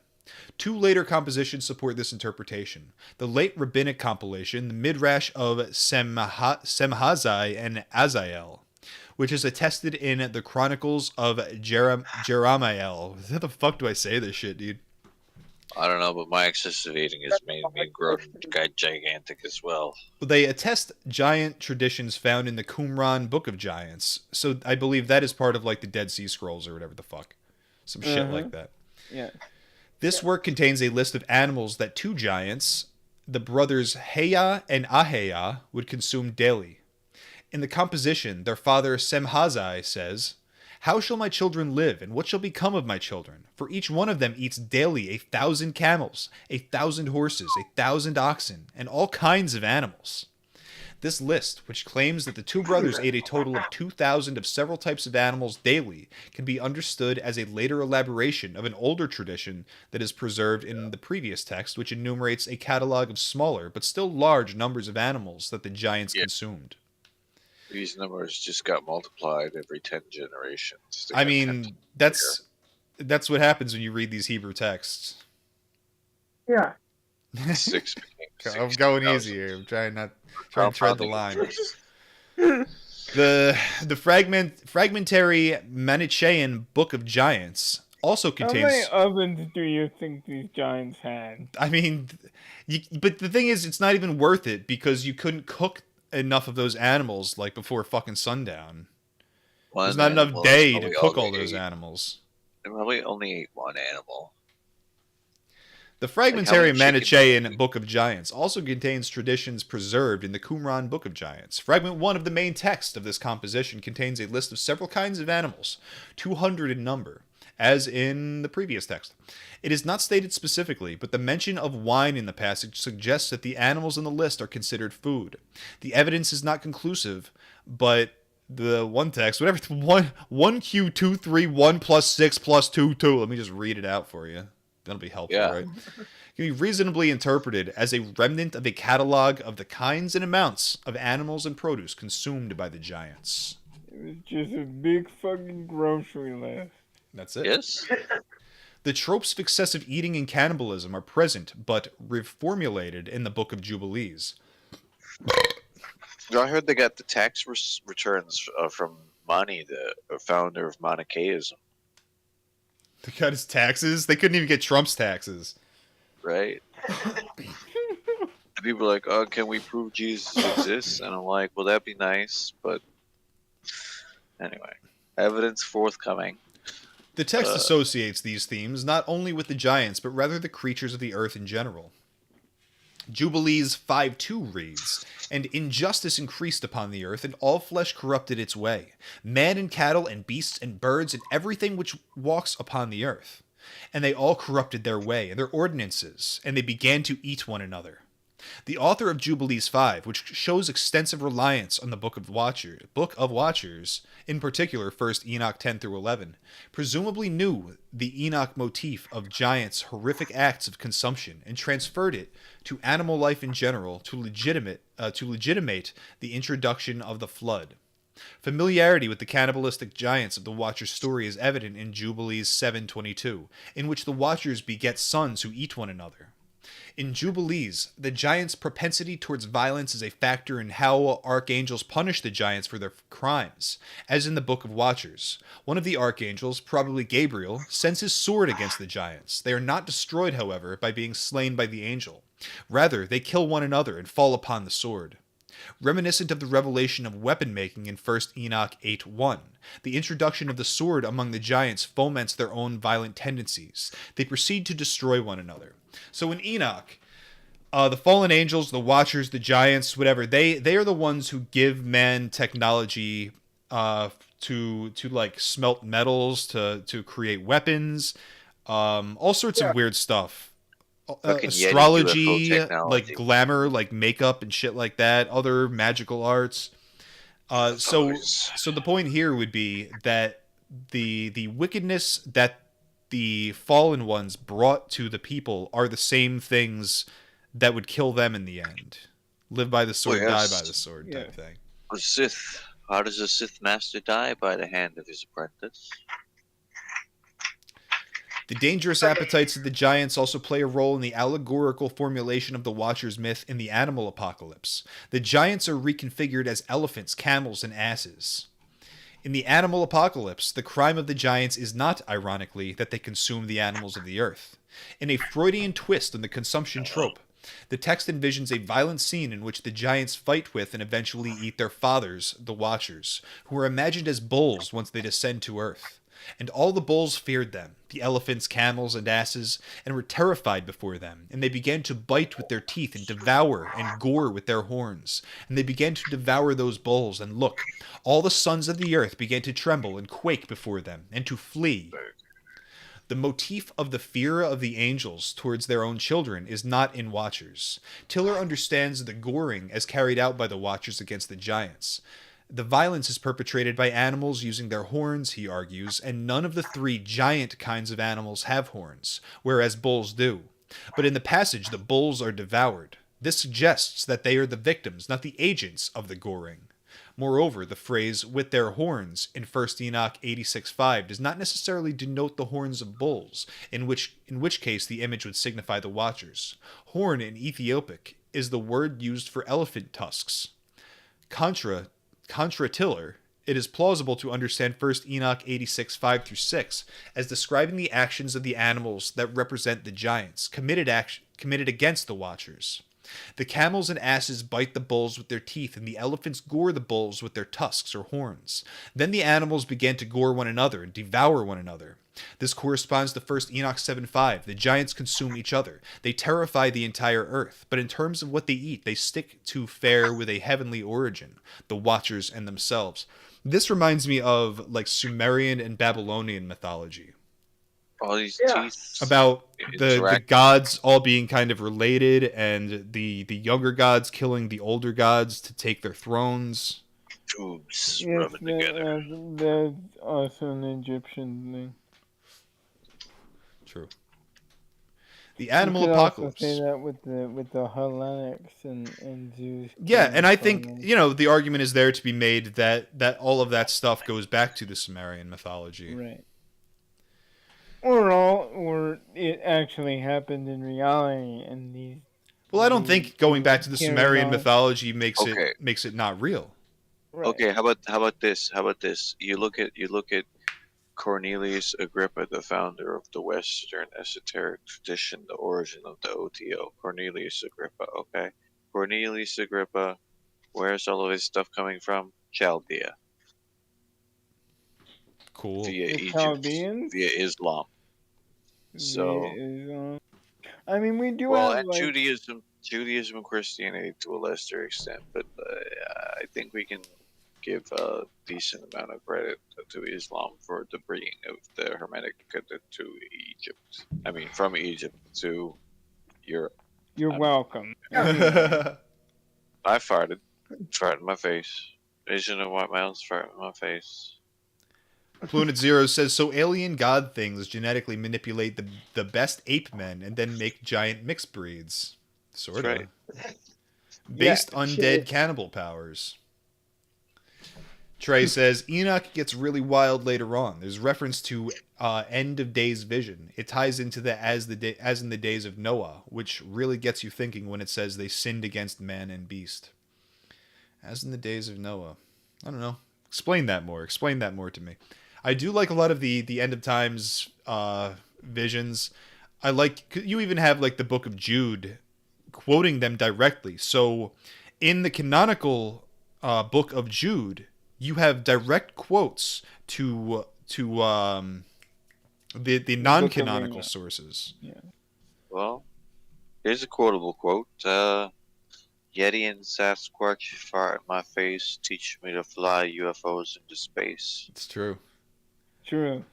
Two later compositions support this interpretation. The late rabbinic compilation, the Midrash of Semhazai and Azael, which is attested in the Chronicles of Jeremiel. How the fuck do I say this shit, dude? I don't know, but my excessive eating has made me grow gigantic as well. They attest giant traditions found in the Qumran Book of Giants. So I believe that is part of like the Dead Sea Scrolls or whatever the fuck. Some shit like that. Yeah. This work contains a list of animals that two giants, the brothers Heya and Aheya, would consume daily. In the composition, their father Semhazai says, "How shall my children live, and what shall become of my children? For each one of them eats daily 1,000 camels, 1,000 horses, 1,000 oxen, and all kinds of animals." This list, which claims that the two brothers ate a total of 2,000 of several types of animals daily, can be understood as a later elaboration of an older tradition that is preserved in the previous text, which enumerates a catalog of smaller but still large numbers of animals that the giants consumed. These numbers just got multiplied every 10 generations. They I got 10 mean, that's what happens when you read these Hebrew texts. Yeah. bigger. 6 became I'm 6,000. going easy here. I'm trying to tread the line. The fragmentary Manichaean Book of Giants also How many contains. ovens do you think these giants had? I mean, but the thing is, it's not even worth it because you couldn't cook enough of those animals like before fucking sundown. There's One not enough animal is day to probably all cook all they those ate. animals. They probably only ate one animal. The Like how many fragmentary chickens? Manichaean Book of Giants also contains traditions preserved in the Qumran Book of Giants. Fragment 1 of the main text of this composition contains a list of several kinds of animals, 200 in number, as in the previous text. It is not stated specifically, but the mention of wine in the passage suggests that the animals in the list are considered food. The evidence is not conclusive, but the one text, whatever, 1Q231 plus 6 plus 2, 2. Let me just read it out for you. That'll be helpful, Yeah. right? Can be reasonably interpreted as a remnant of a catalog of the kinds and amounts of animals and produce consumed by the giants. It was just a big fucking grocery list. That's it. Yes. The tropes of excessive eating and cannibalism are present, but reformulated in the Book of Jubilees. I heard they got the tax returns from Mani, the founder of Manichaeism, They got his taxes. They couldn't even get Trump's taxes. right? And people are like, "Oh, can we prove Jesus exists?" And I'm like, "Well, that'd be nice, but anyway, evidence forthcoming." The text associates these themes not only with the giants, but rather the creatures of the earth in general. Jubilees 5:2 reads, "And injustice increased upon the earth, and all flesh corrupted its way, man and cattle and beasts and birds and everything which walks upon the earth. And they all corrupted their way and their ordinances, and they began to eat one another." The author of Jubilees 5, which shows extensive reliance on the Book of Watchers, in particular 1st Enoch 10 through 11, presumably knew the Enoch motif of giants' horrific acts of consumption and transferred it to animal life in general to legitimate the introduction of the flood. Familiarity with the cannibalistic giants of the Watcher's story is evident in Jubilees 7:22, in which the Watchers beget sons who eat one another. In Jubilees, the giants' propensity towards violence is a factor in how archangels punish the giants for their crimes. As in the Book of Watchers, one of the archangels, probably Gabriel, sends his sword against the giants. They are not destroyed, however, by being slain by the angel. Rather, they kill one another and fall upon the sword. Reminiscent of the revelation of weapon making in 1st Enoch 8:1, the introduction of the sword among the giants foments their own violent tendencies. They proceed to destroy one another. So in Enoch, the fallen angels, the Watchers, the giants, whatever, they are the ones who give man technology to like smelt metals, to create weapons, all sorts of weird stuff. Fucking Yeti Astrology, UFO technology. like glamour, like makeup and shit like that, other magical arts. So the point here would be that the wickedness that the fallen ones brought to the people are the same things that would kill them in the end. Live by the sword, Well, yes. die by the sword, type thing. A Sith. How does a Sith master die? By the hand of his apprentice. The dangerous appetites of the giants also play a role in the allegorical formulation of the Watcher's myth in the animal apocalypse. The giants are reconfigured as elephants, camels, and asses. In the animal apocalypse, the crime of the giants is not, ironically, that they consume the animals of the earth. In a Freudian twist on the consumption trope, the text envisions a violent scene in which the giants fight with and eventually eat their fathers, the Watchers, who are imagined as bulls once they descend to earth. And all the bulls feared them, the elephants, camels, and asses, and were terrified before them, and they began to bite with their teeth and devour and gore with their horns. And they began to devour those bulls, and look, all the sons of the earth began to tremble and quake before them, and to flee. The motif of the fear of the angels towards their own children is not in Watchers. Tiller understands the goring as carried out by the Watchers against the giants. The violence is perpetrated by animals using their horns, he argues, and none of the three giant kinds of animals have horns, whereas bulls do. But in the passage, the bulls are devoured. This suggests that they are the victims, not the agents of the goring. Moreover, the phrase, "with their horns," in 1 Enoch 86:5 does not necessarily denote the horns of bulls, in which case the image would signify the Watchers. Horn in Ethiopic is the word used for elephant tusks. Contra Tiller it is plausible to understand 1 Enoch 86, 5-6 as describing the actions of the animals that represent the giants, committed against the Watchers. The camels and asses bite the bulls with their teeth, and the elephants gore the bulls with their tusks or horns. Then the animals began to gore one another and devour one another. This corresponds to 1 Enoch 7:5. The giants consume each other. They terrify the entire earth, but in terms of what they eat, they stick to fare with a heavenly origin, the Watchers and themselves. This reminds me of like Sumerian and Babylonian mythology. All these teeth about the gods all being kind of related, and the younger gods killing the older gods to take their thrones. Tubes rubbing together. That's also an Egyptian thing. True. The animal you could apocalypse. Also say that with the Hellenics and Zeus. Yeah, and I think the argument is there to be made that all of that stuff goes back to the Sumerian mythology. Right. Or it actually happened in reality, and these. Well, I don't think going back to the Sumerian mythology makes it not real. Right. Okay, how about this? You look at Cornelius Agrippa, the founder of the Western esoteric tradition, the origin of the OTO. Cornelius Agrippa. Okay, Cornelius Agrippa. Where's all of his stuff coming from? Chaldea. Cool. Via the Egypt, Chaldeans? via Islam. So, I mean, we do well, have and Judaism and Christianity to a lesser extent, but I think we can give a decent amount of credit to Islam for the bringing of the Hermetic to Egypt. I mean, from Egypt to Europe. You're welcome. I farted in my face. Asian and white males fart in my face. Planet Zero says, so alien god things genetically manipulate the best ape men and then make giant mixed breeds. Sort of. Right. Based undead cannibal powers. Trey says, Enoch gets really wild later on. There's reference to end of days vision. It ties into the as in the days of Noah, which really gets you thinking when it says they sinned against man and beast. As in the days of Noah. I don't know. Explain that more to me. I do like a lot of the end of times visions. I like, you even have like the book of Jude quoting them directly. So in the canonical book of Jude, you have direct quotes to the non-canonical sources. Yeah. Well, here's a quotable quote. Yeti and Sasquatch fart in my face, teach me to fly UFOs into space. It's true. True.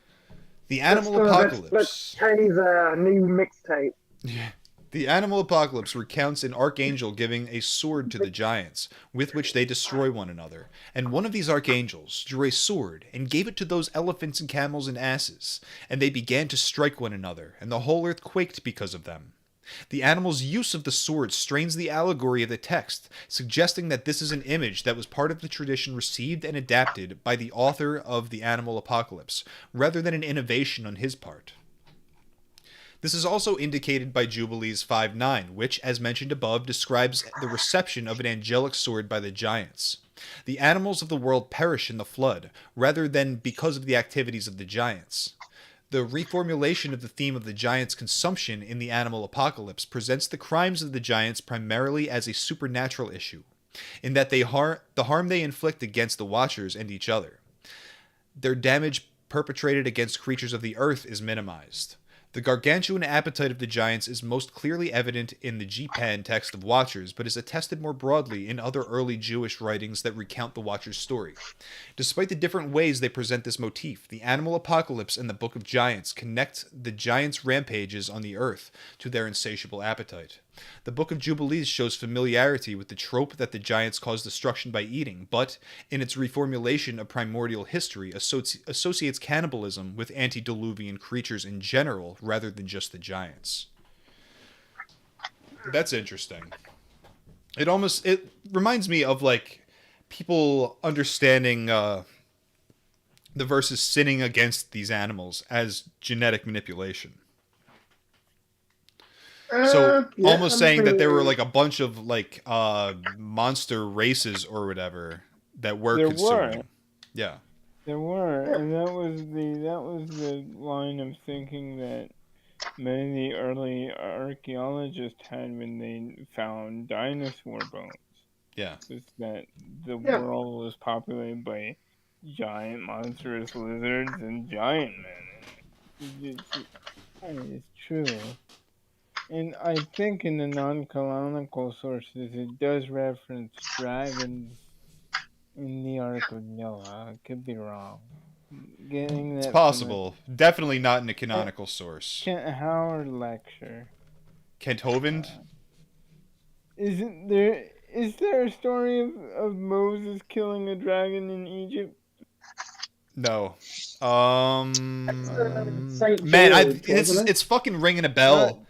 The Animal Apocalypse. That's Chinese new mixtape. Yeah. The Animal Apocalypse recounts an archangel giving a sword to the giants, with which they destroy one another. And one of these archangels drew a sword and gave it to those elephants and camels and asses, and they began to strike one another, and the whole earth quaked because of them. The animal's use of the sword strains the allegory of the text, suggesting that this is an image that was part of the tradition received and adapted by the author of the Animal Apocalypse, rather than an innovation on his part. This is also indicated by Jubilees 5:9, which, as mentioned above, describes the reception of an angelic sword by the giants. The animals of the world perish in the flood, rather than because of the activities of the giants. The reformulation of the theme of the giants' consumption in the Animal Apocalypse presents the crimes of the giants primarily as a supernatural issue, in that the harm they inflict against the Watchers and each other. Their damage perpetrated against creatures of the earth is minimized. The gargantuan appetite of the giants is most clearly evident in the G-Pan text of Watchers, but is attested more broadly in other early Jewish writings that recount the Watchers' story. Despite the different ways they present this motif, the Animal Apocalypse and the Book of Giants connect the giants' rampages on the earth to their insatiable appetite. The Book of Jubilees shows familiarity with the trope that the giants cause destruction by eating, but, in its reformulation of primordial history, associates cannibalism with antediluvian creatures in general, rather than just the giants. That's interesting. It reminds me of, like, people understanding the verses sinning against these animals as genetic manipulation. So almost saying that there were like a bunch of like monster races or whatever that were consuming. Yeah. There were, and that was the line of thinking that many of the early archaeologists had when they found dinosaur bones. Yeah. Was that the Yeah. world was populated by giant monstrous lizards and giant men. It's true. And I think in the non-canonical sources it does reference dragons in the Ark of Noah. I could be wrong. Getting It's that from a possible. Definitely not in a canonical source. Kent Howard lecture. Kent Hovind? Is there a story of Moses killing a dragon in Egypt? No. Saint Man, George, wasn't it? it's fucking ringing a Not, bell.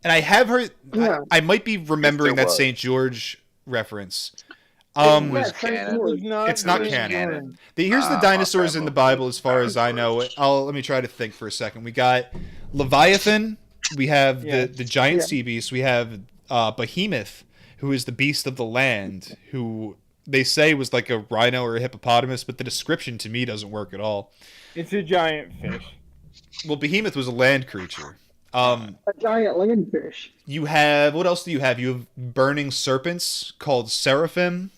And I have heard. Yeah. I might be remembering there that was. St. George reference. It Yeah, was Saint canon. George. It's not It was canon. Here's the My dinosaurs in the grandma Bible, as far as I know. Let me try to think for a second. We got Leviathan. We have Yeah. the giant Yeah. sea beast. We have Behemoth, who is the beast of the land, who they say was like a rhino or a hippopotamus, but the description to me doesn't work at all. it's a giant fish. Well, Behemoth was a land creature. A giant landfish. You have, what else do you have? You have burning serpents called seraphim.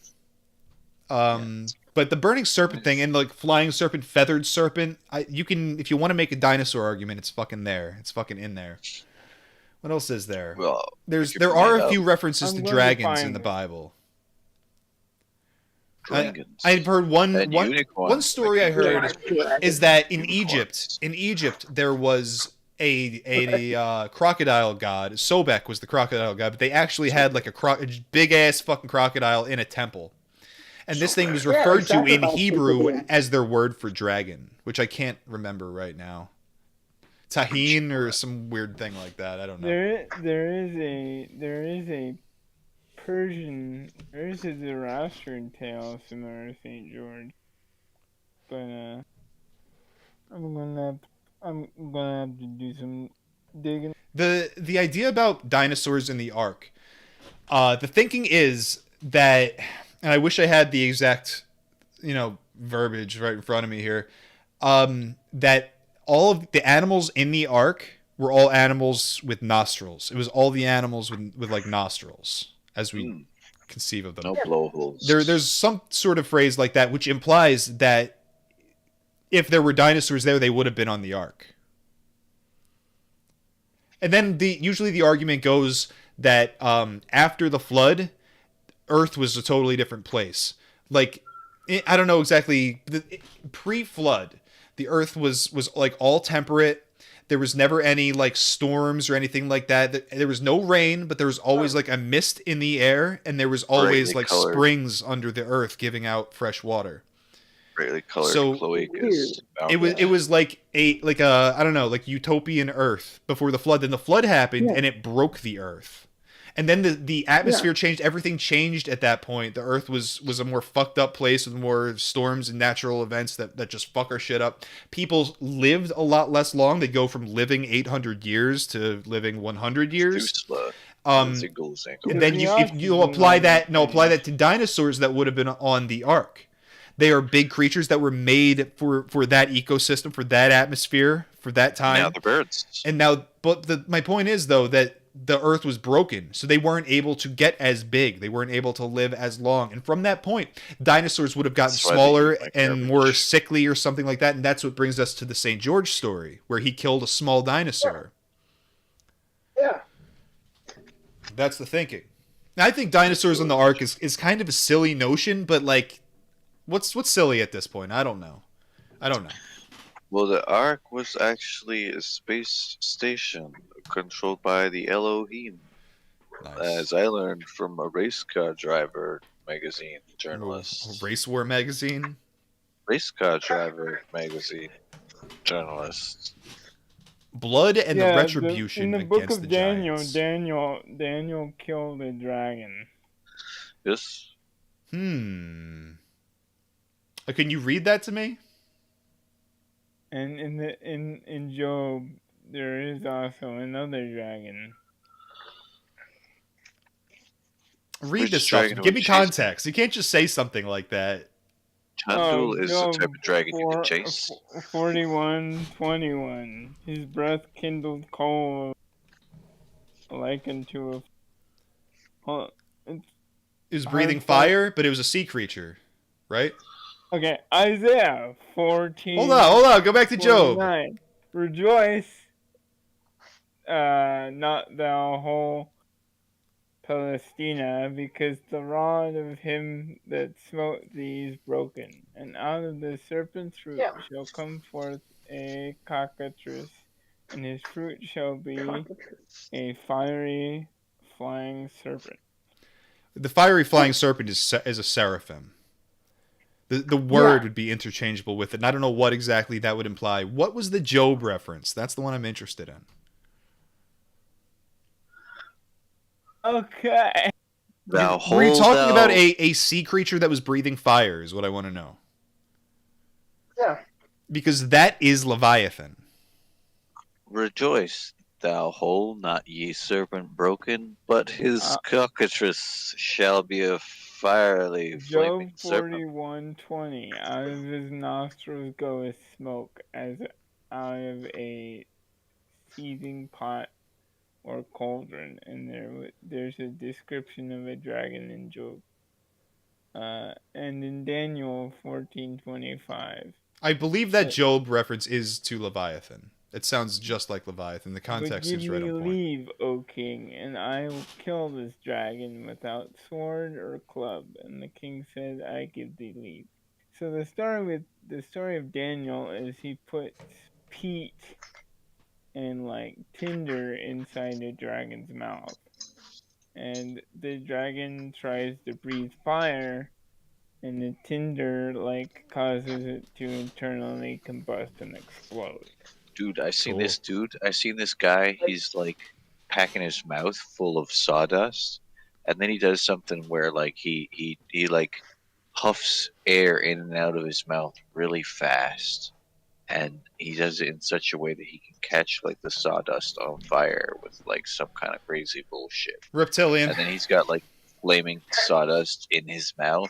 But the burning serpent thing and like flying serpent, feathered serpent, you can, if you want to make a dinosaur argument, it's fucking there. It's fucking in there. What else is there? Well, There are a few references I'm to going to dragons in find the it. Bible. dragons. I've heard one And unicorns. one story I heard Yeah. is that in Unicorns. Egypt there was a crocodile god. Sobek was the crocodile god, but they actually had like a big ass fucking crocodile in a temple. And this thing was Yeah, referred to in sacrifice Hebrew people. as their word for dragon, which I can't remember right now. Tahin or some weird thing like that. I don't know. There is a Zoroastrian tale similar to Saint George, but I'm gonna have to do some digging. The idea about dinosaurs in the Ark, the thinking is that, and I wish I had the exact, verbiage right in front of me here, that all of the animals in the Ark were all animals with nostrils. It was all the animals with like nostrils, as we conceive of them. No blowholes. There's some sort of phrase like that, which implies that if there were dinosaurs there, they would have been on the Ark. And then usually the argument goes that after the flood, Earth was a totally different place. Like, I don't know exactly. Pre-flood, the Earth was like all temperate. There was never any like storms or anything like that. There was no rain, but there was always like a mist in the air, and there was always Brightly like colored. springs under the earth giving out fresh water. Brightly colored So, cloacas. It was like a I don't know, like utopian Earth before the flood. Then the flood happened and it broke the Earth. And then the atmosphere changed. Everything changed at that point. The Earth was a more fucked up place with more storms and natural events that just fuck our shit up. People lived a lot less long. They'd go from living 800 years to living 100 years. Too slow. And then Yeah. if you apply that to dinosaurs that would have been on the Ark. They are big creatures that were made for that ecosystem, for that atmosphere, for that time. Now the birds. And now, but my point is though that the Earth was broken, so they weren't able to get as big. They weren't able to live as long. And from that point, dinosaurs would have gotten That's why they smaller eat like and garbage. more sickly or something like that. And that's what brings us to the St. George story, where he killed a small dinosaur. Yeah. That's the thinking. Now, I think dinosaurs on the Ark is kind of a silly notion, but like, what's silly at this point? I don't know. Well, the Ark was actually a space station controlled by the Elohim, Nice. as I learned from a race car driver magazine Ooh, journalist. Race War magazine. Race car driver magazine journalist. Blood and the retribution in the book against of the Daniel, giants. Daniel killed a dragon. Yes. Can you read that to me? And in Job, there is also another dragon. Read Which this stuff. dragon Give would me chase context. You can't just say something like that. Chandul is the type of dragon you can for, chase. 41:21. His breath kindled coal, likened to a. It's It was hard breathing for- fire, but it was a sea creature, right? Okay, Isaiah 14. Hold on. Go back to Job. 49. Rejoice, not thou whole Palestina, because the rod of him that smote thee is broken, and out of the serpent's root shall come forth a cockatrice, and his fruit shall be a fiery flying serpent. The fiery flying serpent is a seraphim. The word would be interchangeable with it, and I don't know what exactly that would imply. What was the Job reference? That's the one I'm interested in. Okay. Were you talking about a sea creature that was breathing fire is what I want to know. Yeah. Because that is Leviathan. Rejoice, thou whole, not ye serpent broken, but his cockatrice shall be a fiery flaming Job serpent. 41:20. Out of his nostrils goeth smoke, as out of a seething pot or cauldron. And there's a description of a dragon in Job. And in Daniel 14:25. I believe that Job reference is to Leviathan. It sounds just like Leviathan. The context is right on point. Give me leave, O king, and I will kill this dragon without sword or club. And the king said, I give thee leave. So the story of Daniel is he puts peat and like tinder inside a dragon's mouth. And the dragon tries to breathe fire, and the tinder like causes it to internally combust and explode. Dude, I seen this guy. He's like packing his mouth full of sawdust, and then he does something where like he like puffs air in and out of his mouth really fast, and he does it in such a way that he can catch like the sawdust on fire with like some kind of crazy bullshit. Reptilian. And then he's got like flaming sawdust in his mouth,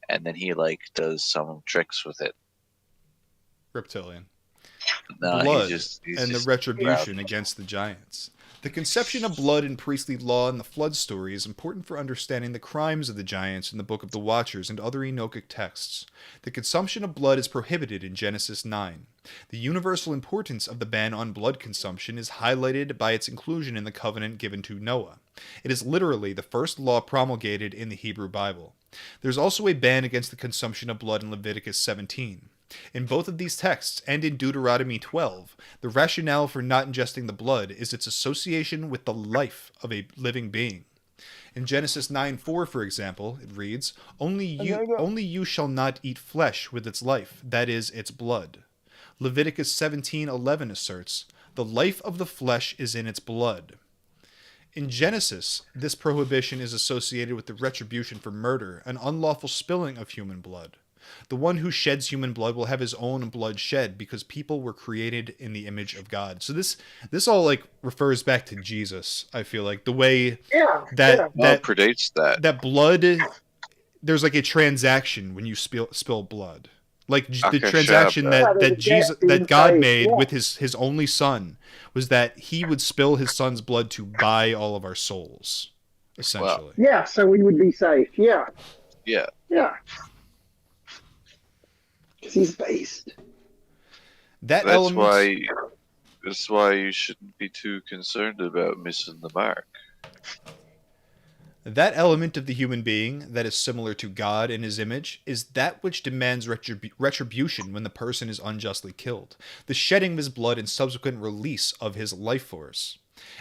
and then he like does some tricks with it. Reptilian. No, Blood he's and the retribution against the giants. The conception of blood in priestly law and the flood story is important for understanding the crimes of the giants in the Book of the Watchers and other Enochic texts. The consumption of blood is prohibited in Genesis 9. The universal importance of the ban on blood consumption is highlighted by its inclusion in the covenant given to Noah. It is literally the first law promulgated in the Hebrew Bible. There's also a ban against the consumption of blood in Leviticus 17. In both of these texts, and in Deuteronomy 12, the rationale for not ingesting the blood is its association with the life of a living being. In Genesis 9:4, for example, it reads, Only you shall not eat flesh with its life, that is, its blood. Leviticus 17:11 asserts, The life of the flesh is in its blood. In Genesis, this prohibition is associated with the retribution for murder, an unlawful spilling of human blood. The one who sheds human blood will have his own blood shed because people were created in the image of God. So this all like refers back to Jesus. I feel like the way that predates that blood. There's like a transaction when you spill blood, like the transaction that God made with his only son was that he would spill his son's blood to buy all of our souls, essentially. Yeah, so we would be safe. Yeah. Because he's based. That's why you shouldn't be too concerned about missing the mark. That element of the human being that is similar to God in his image is that which demands retribution when the person is unjustly killed, the shedding of his blood and subsequent release of his life force.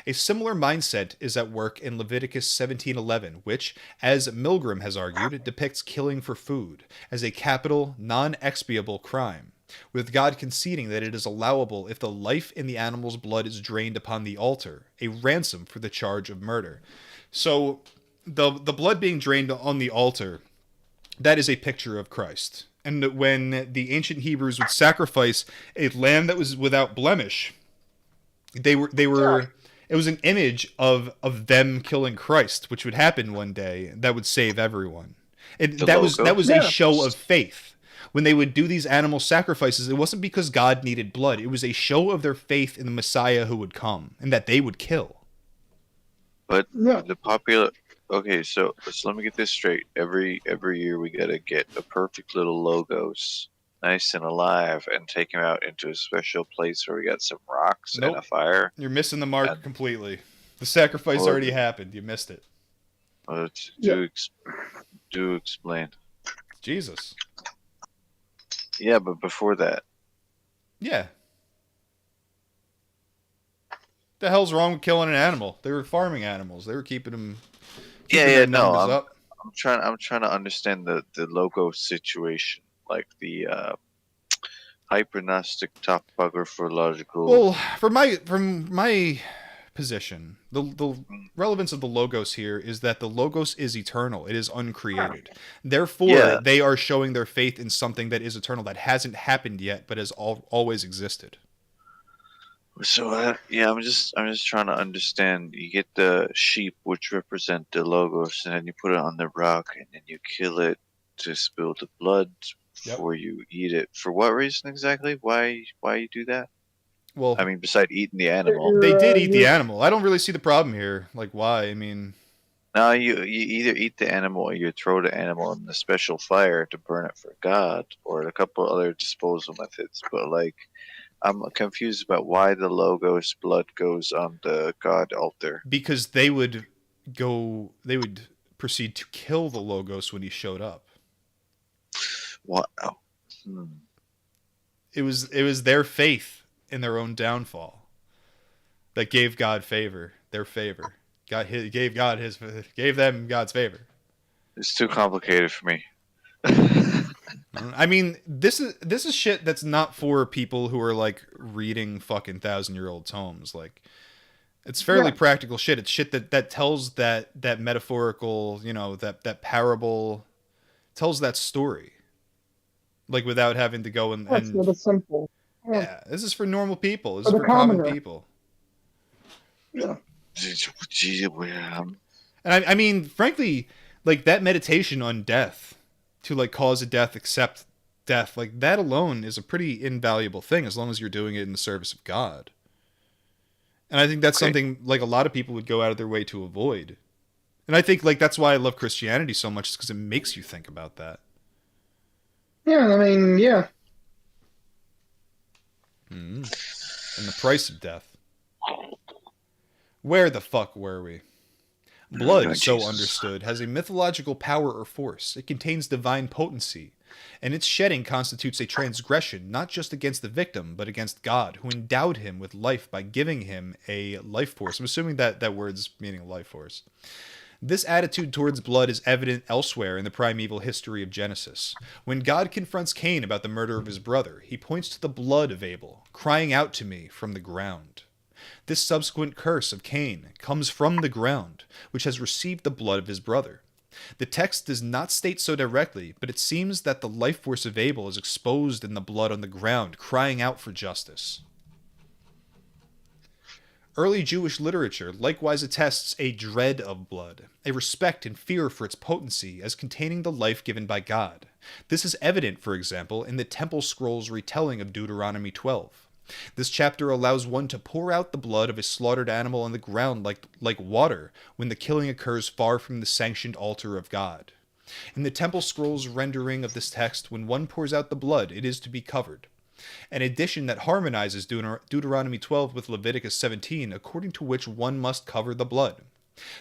A similar mindset is at work in Leviticus 17:11, which, as Milgram has argued, depicts killing for food as a capital, non-expiable crime, with God conceding that it is allowable if the life in the animal's blood is drained upon the altar, a ransom for the charge of murder. So, the blood being drained on the altar, that is a picture of Christ. And when the ancient Hebrews would sacrifice a lamb that was without blemish, they were it was an image of them killing Christ, which would happen one day that would save everyone. That was a show of faith. when they would do these animal sacrifices, it wasn't because God needed blood. It was a show of their faith in the Messiah who would come and that they would kill. But Yeah. the popular. Okay, so let me get this straight. Every year we gotta get a perfect little logos, nice and alive, and take him out into a special place where we got some rocks and a fire. You're missing the mark completely. The sacrifice already happened. You missed it. Do explain. Jesus. Yeah, but before that. Yeah. The hell's wrong with killing an animal? They were farming animals. They were keeping them. No. I'm trying to understand the logo situation, like the hypergnostic topographical. Well, from my position, the relevance of the logos here is that the logos is eternal. It is uncreated. Therefore, they are showing their faith in something that is eternal, that hasn't happened yet, but has always existed. So I'm just trying to understand. You get the sheep, which represent the logos, and then you put it on the rock, and then you kill it to spill the blood before you eat it. For what reason exactly? Why you do that? Well, I mean, besides eating the animal, they did eat the animal. I don't really see the problem here. Like, why? I mean, no, you either eat the animal or you throw the animal in the special fire to burn it for God, or a couple other disposal methods. But like, I'm confused about why the logo's blood goes on the God altar. Because they would proceed to kill the logos when he showed up. What? It was their faith in their own downfall that gave God their favor. Gave them God's favor. It's too complicated for me. I mean, this is shit that's not for people who are like reading fucking 1,000-year-old tomes. Like, it's fairly practical shit. It's shit that tells that metaphorical, that parable, tells that story, like without having to go and. That's really simple. Yeah, this is for normal people. This is for common people. Yeah. And I mean, frankly, like that meditation on death, to like cause a death, accept death, like that alone is a pretty invaluable thing as long as you're doing it in the service of God. And I think that's something like a lot of people would go out of their way to avoid. And I think like that's why I love Christianity so much, is because it makes you think about that. Yeah, I mean, yeah. And the price of death. Where the fuck were we? Blood, so understood, has a mythological power or force. It contains divine potency, and its shedding constitutes a transgression not just against the victim, but against God, who endowed him with life by giving him a life force. I'm assuming that word's meaning life force. This attitude towards blood is evident elsewhere in the primeval history of Genesis. When God confronts Cain about the murder of his brother, he points to the blood of Abel, crying out to me from the ground. This subsequent curse of Cain comes from the ground, which has received the blood of his brother. The text does not state so directly, but it seems that the life force of Abel is exposed in the blood on the ground, crying out for justice. Early Jewish literature likewise attests a dread of blood, a respect and fear for its potency as containing the life given by God. This is evident, for example, in the Temple Scrolls retelling of Deuteronomy 12. This chapter allows one to pour out the blood of a slaughtered animal on the ground like water when the killing occurs far from the sanctioned altar of God. In the Temple Scrolls rendering of this text, when one pours out the blood, it is to be covered. An addition that harmonizes Deuteronomy 12 with Leviticus 17, according to which one must cover the blood.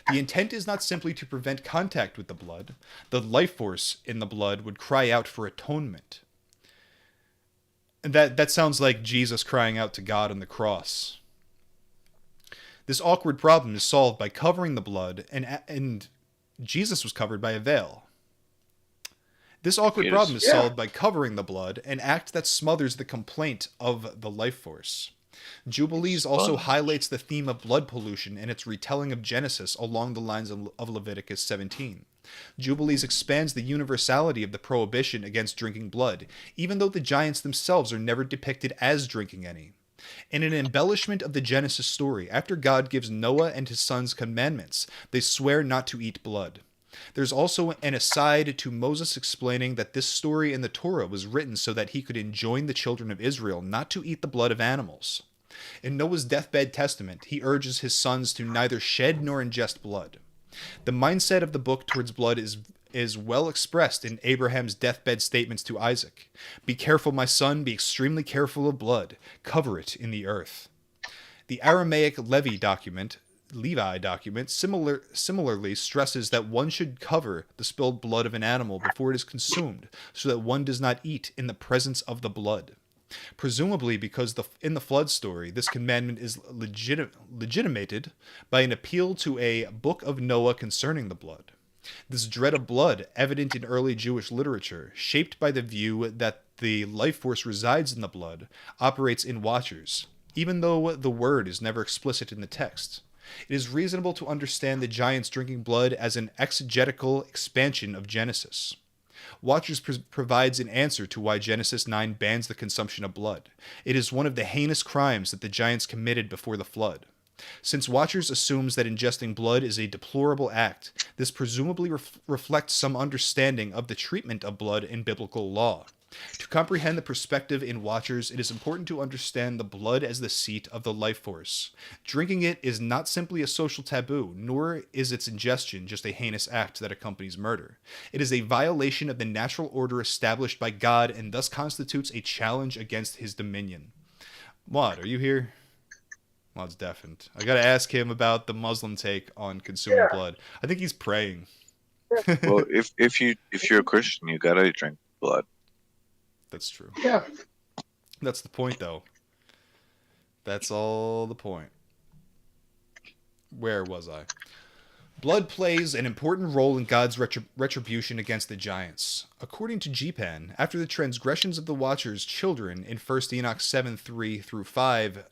The intent is not simply to prevent contact with the blood. The life force in the blood would cry out for atonement. And that sounds like Jesus crying out to God on the cross. This awkward problem is solved by covering the blood, and Jesus was covered by a veil. This awkward problem is solved by covering the blood, an act that smothers the complaint of the life force. Jubilees also highlights the theme of blood pollution in its retelling of Genesis along the lines of Leviticus 17. Jubilees expands the universality of the prohibition against drinking blood, even though the giants themselves are never depicted as drinking any. In an embellishment of the Genesis story, after God gives Noah and his sons commandments, they swear not to eat blood. There's also an aside to Moses explaining that this story in the Torah was written so that he could enjoin the children of Israel not to eat the blood of animals. In Noah's deathbed testament, he urges his sons to neither shed nor ingest blood. The mindset of the book towards blood is well expressed in Abraham's deathbed statements to Isaac. Be careful, my son, be extremely careful of blood. Cover it in the earth. The Aramaic Levi document similarly stresses that one should cover the spilled blood of an animal before it is consumed, so that one does not eat in the presence of the blood. Presumably because in the flood story, this commandment is legitimated by an appeal to a book of Noah concerning the blood. This dread of blood, evident in early Jewish literature, shaped by the view that the life force resides in the blood, operates in watchers, even though the word is never explicit in the text. It is reasonable to understand the giants drinking blood as an exegetical expansion of Genesis. Watchers provides an answer to why Genesis 9 bans the consumption of blood. It is one of the heinous crimes that the giants committed before the flood. Since Watchers assumes that ingesting blood is a deplorable act, this presumably reflects some understanding of the treatment of blood in biblical law. To comprehend the perspective in Watchers, it is important to understand the blood as the seat of the life force. Drinking it is not simply a social taboo, nor is its ingestion just a heinous act that accompanies murder. It is a violation of the natural order established by God and thus constitutes a challenge against his dominion. Maud, are you here? Maud's deafened. I gotta ask him about the Muslim take on consuming blood. I think he's praying. Well, if you're a Christian, you gotta drink blood. That's true. Yeah. That's the point, though. That's all the point. Where was I? Blood plays an important role in God's retribution against the giants. According to G-Pan, after the transgressions of the Watchers' children in 1 Enoch 7:3-5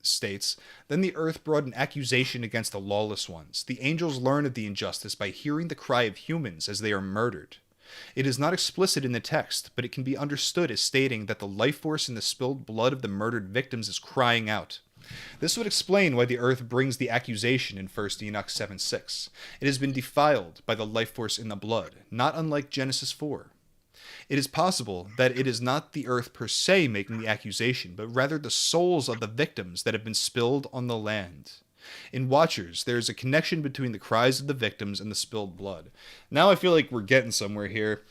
states, then the earth brought an accusation against the lawless ones. The angels learn of the injustice by hearing the cry of humans as they are murdered. It is not explicit in the text, but it can be understood as stating that the life force in the spilled blood of the murdered victims is crying out. This would explain why the earth brings the accusation in 1 Enoch 7:6. It has been defiled by the life force in the blood, not unlike Genesis 4. It is possible that it is not the earth per se making the accusation, but rather the souls of the victims that have been spilled on the land. In Watchers, there is a connection between the cries of the victims and the spilled blood. Now I feel like we're getting somewhere here.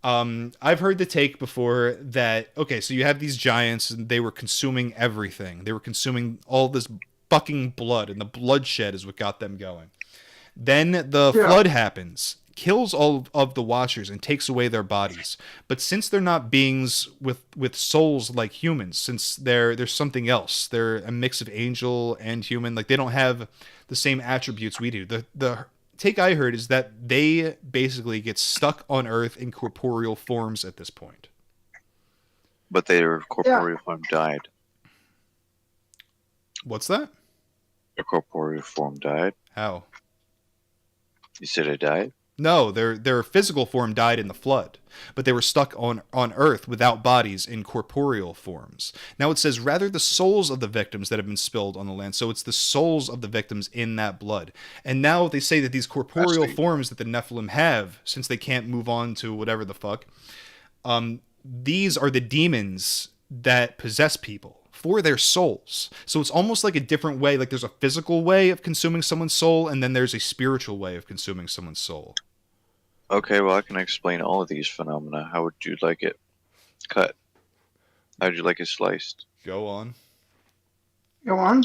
I've heard the take before that, okay, so you have these giants and they were consuming everything. They were consuming all this fucking blood, and the bloodshed is what got them going. Then the flood happens, kills all of the Watchers and takes away their bodies. But since they're not beings with souls like humans, since they're something else, they're a mix of angel and human, like they don't have the same attributes we do. The take I heard is that they basically get stuck on Earth in corporeal forms at this point. But their corporeal form died. What's that? Their corporeal form died. How? You said it died? No, their physical form died in the flood, but they were stuck on Earth without bodies in corporeal forms. Now it says, rather the souls of the victims that have been spilled on the land. So it's the souls of the victims in that blood. And now they say that these corporeal forms that the Nephilim have, since they can't move on to whatever the fuck, these are the demons that possess people for their souls. So it's almost like a different way. Like there's a physical way of consuming someone's soul, and then there's a spiritual way of consuming someone's soul. Okay, well, I can explain all of these phenomena. How would you like it cut? How would you like it sliced? Go on. Go on.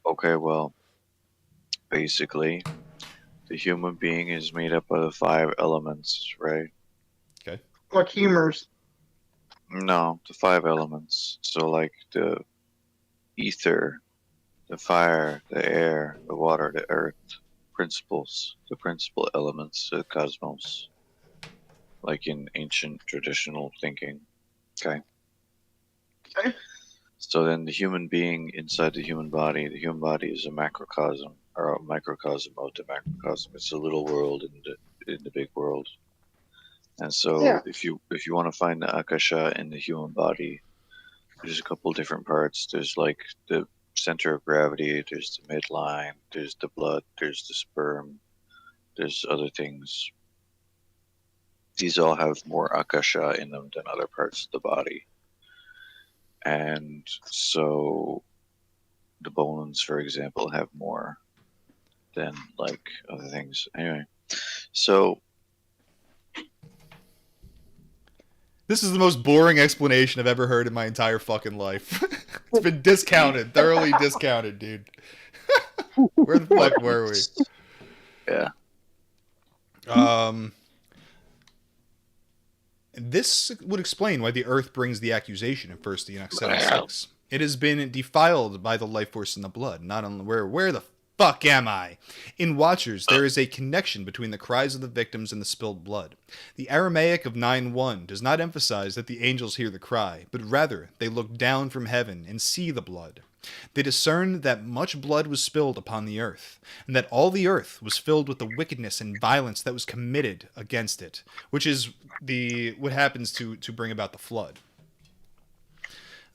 Okay, well, basically, the human being is made up of the 5 elements, right? Okay. Like humors. No, the 5 elements. So, like the ether, the fire, the air, the water, the earth. Principles, the principal elements of the cosmos, like in ancient traditional thinking. Okay. So then the human being inside the human body is a macrocosm, or a microcosm of the macrocosm. It's a little world in the big world. And so if you want to find the akasha in the human body, there's a couple different parts. There's like the center of gravity, there's the midline, there's the blood, there's the sperm, there's other things. These all have more akasha in them than other parts of the body. And so the bones, for example, have more than like other things. Anyway, so This is the most boring explanation I've ever heard in my entire fucking life. It's been discounted, thoroughly discounted, dude. Where the fuck were we? Yeah. This would explain why the Earth brings the accusation in 1 Enoch 7:6. It has been defiled by the life force in the blood. Not on where the fuck am I? In Watchers, there is a connection between the cries of the victims and the spilled blood. The Aramaic of 9:1 does not emphasize that the angels hear the cry, but rather they look down from heaven and see the blood. They discern that much blood was spilled upon the earth, and that all the earth was filled with the wickedness and violence that was committed against it, which is what happens to bring about the flood.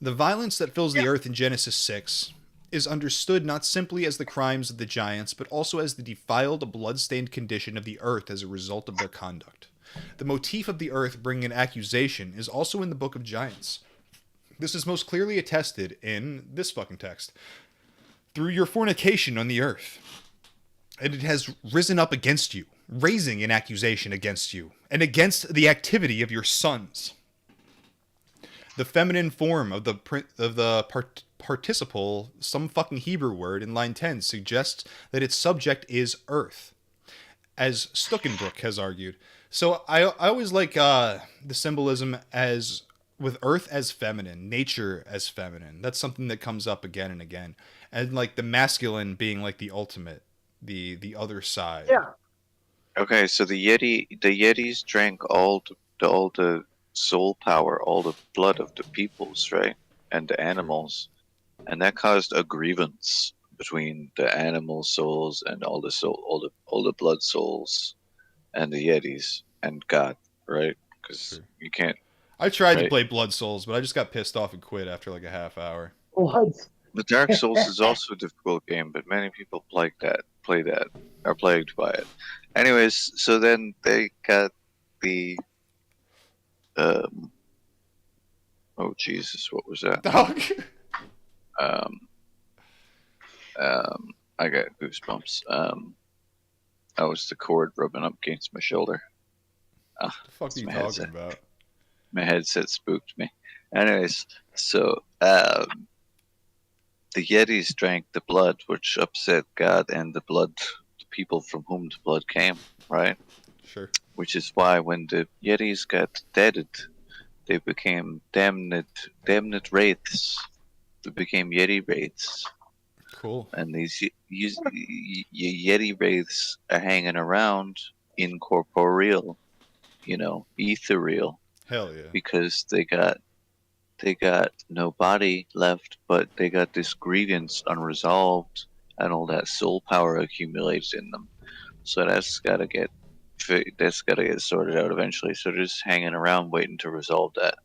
The violence that fills the earth in Genesis 6 is understood not simply as the crimes of the giants, but also as the defiled, blood-stained condition of the earth as a result of their conduct. The motif of the earth bringing an accusation is also in the Book of Giants. This is most clearly attested in this fucking text. Through your fornication on the earth, and it has risen up against you, raising an accusation against you, and against the activity of your sons. The feminine form of the participle, some fucking Hebrew word in line 10, suggests that its subject is earth, as Stuckenbrook has argued. So I always like the symbolism as with earth as feminine, nature as feminine. That's something that comes up again and again. And like the masculine being like the ultimate, the other side. Yeah. Okay, so the Yetis drank all the soul power, all the blood of the peoples, right? And the animals. And that caused a grievance between the animal souls and all the blood souls and the Yetis and God, right? Because you can't. I tried to play Blood Souls, but I just got pissed off and quit after like a half hour. What? The Dark Souls is also a difficult game, but many people play that, are plagued by it. Anyways, so then they got the oh Jesus, what was that? Dog. I got goosebumps. That was the cord rubbing up against my shoulder. What the fuck are you talking about? My headset spooked me. Anyways, so the Yetis drank the blood, which upset God and the people from whom the blood came, right? Sure. Which is why when the Yetis got deaded, they became damned wraiths. They became Yeti wraiths. Cool. And these Yeti wraiths are hanging around incorporeal, ethereal. Hell yeah. Because they got no body left, but they got this grievance unresolved, and all that soul power accumulates in them. So that's gotta get sorted out eventually. So they're just hanging around waiting to resolve that.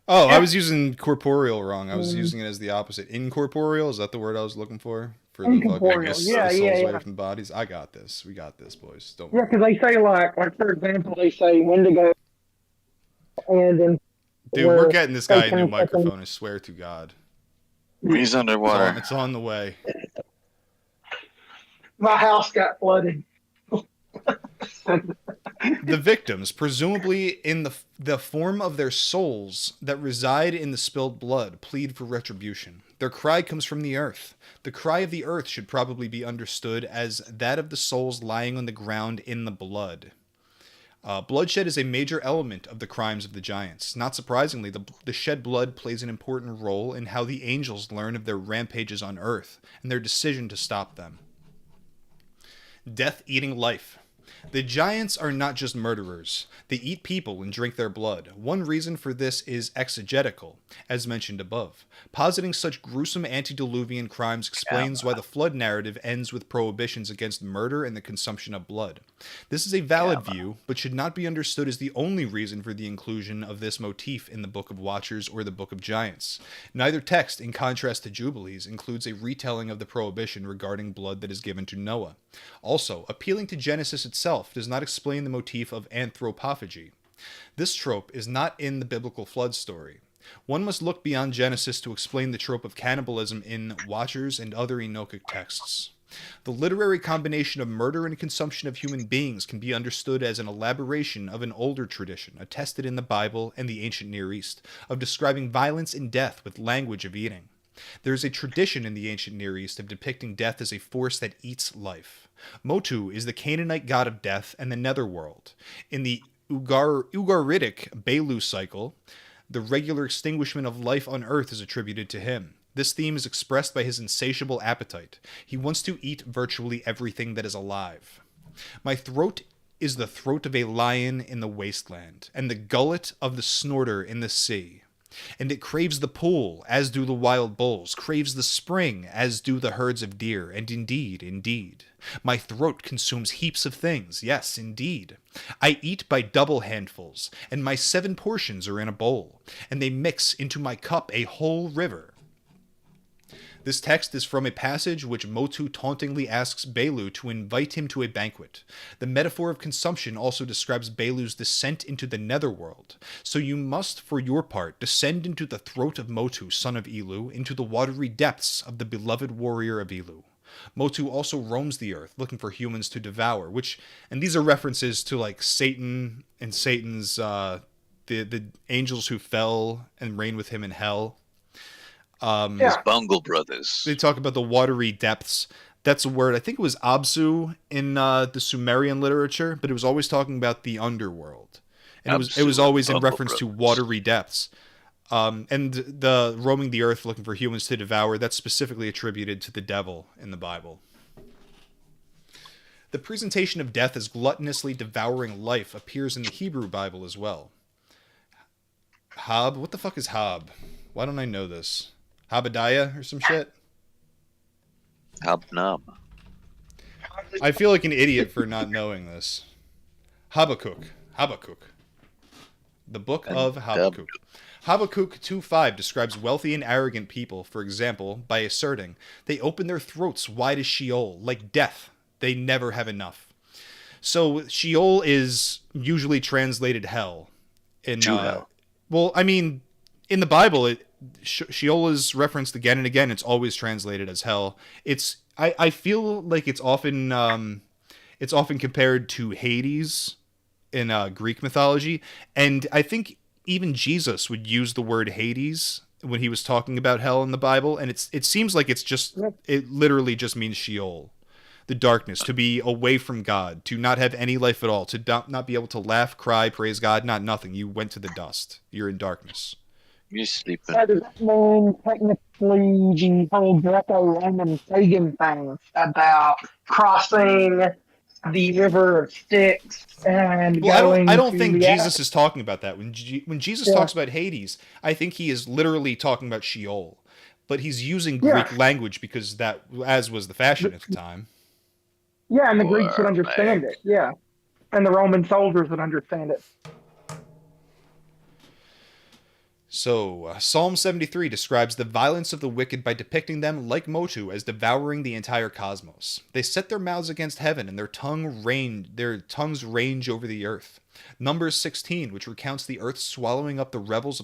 Oh, I was using corporeal wrong. I was using it as the opposite. Incorporeal, is that the word I was looking for? For the Incorporeal, yeah, the souls yeah. away from the bodies. I got this. We got this, boys. Don't Yeah, worry. because they say like for example, they say when to go, and then. Dude, we're getting this guy a new microphone. I swear to God. He's underwater. It's on the way. My house got flooded. The victims, presumably in the form of their souls that reside in the spilled blood, plead for retribution. Their cry comes from the earth. The cry of the earth should probably be understood as that of the souls lying on the ground in the blood. Bloodshed is a major element of the crimes of the giants. Not surprisingly, the shed blood plays an important role in how the angels learn of their rampages on earth and their decision to stop them. Death eating life. The giants are not just murderers. They eat people and drink their blood. One reason for this is exegetical, as mentioned above. Positing such gruesome antediluvian crimes explains why the flood narrative ends with prohibitions against murder and the consumption of blood. This is a valid view, but should not be understood as the only reason for the inclusion of this motif in the Book of Watchers or the Book of Giants. Neither text, in contrast to Jubilees, includes a retelling of the prohibition regarding blood that is given to Noah. Also, appealing to Genesis itself does not explain the motif of anthropophagy. This trope is not in the biblical flood story. One must look beyond Genesis to explain the trope of cannibalism in Watchers and other Enochic texts. The literary combination of murder and consumption of human beings can be understood as an elaboration of an older tradition, attested in the Bible and the ancient Near East, of describing violence and death with language of eating. There is a tradition in the ancient Near East of depicting death as a force that eats life. Motu is the Canaanite god of death and the netherworld. In the Ugaritic Belu cycle, the regular extinguishment of life on earth is attributed to him. This theme is expressed by his insatiable appetite. He wants to eat virtually everything that is alive. My throat is the throat of a lion in the wasteland, and the gullet of the snorter in the sea. And it craves the pool, as do the wild bulls, craves the spring, as do the herds of deer, and indeed, my throat consumes heaps of things, yes, indeed. I eat by double handfuls, and my 7 portions are in a bowl, and they mix into my cup a whole river. This text is from a passage which Motu tauntingly asks Belu to invite him to a banquet. The metaphor of consumption also describes Belu's descent into the netherworld. So you must, for your part, descend into the throat of Motu, son of Elu, into the watery depths of the beloved warrior of Elu. Motu also roams the earth, looking for humans to devour, and these are references to like Satan and Satan's, the angels who fell and reign with him in hell. His Bungle brothers. They talk about the watery depths. That's a word. I think it was Absu in the Sumerian literature, but it was always talking about the underworld, and it was always in reference to watery depths. And the roaming the earth looking for humans to devour, that's specifically attributed to the devil in the Bible. The presentation of death as gluttonously devouring life appears in the Hebrew Bible as well. Hob? What the fuck is Hob? Why don't I know this? Habadiah or some shit? Hobnob. I feel like an idiot for not knowing this. Habakkuk. The book of Habakkuk. Habakkuk 2:5 describes wealthy and arrogant people, for example, by asserting, they open their throats wide as Sheol, like death. They never have enough. So Sheol is usually translated hell. Well, I mean, in the Bible, Sheol is referenced again and again. It's always translated as hell. I feel like it's often compared to Hades in Greek mythology, and I think even Jesus would use the word Hades when he was talking about hell in the Bible, and it seems like it literally just means Sheol, the darkness, to be away from God, to not have any life at all, to not be able to laugh, cry, praise God, not nothing. You went to the dust. You're in darkness. You're sleeping. Does that mean technically the whole Greco-Roman pagan thing about crossing the river of Styx and going? I don't think Jesus is talking about that. When Jesus talks about Hades, I think he is literally talking about Sheol, but he's using Greek language because that, as was the fashion at the time. Yeah, and the Greeks would understand it. Yeah, and the Roman soldiers would understand it. So, Psalm 73 describes the violence of the wicked by depicting them, like Motu, as devouring the entire cosmos. They set their mouths against heaven, and their tongues range over the earth. Numbers 16, which recounts the earth swallowing up the rebels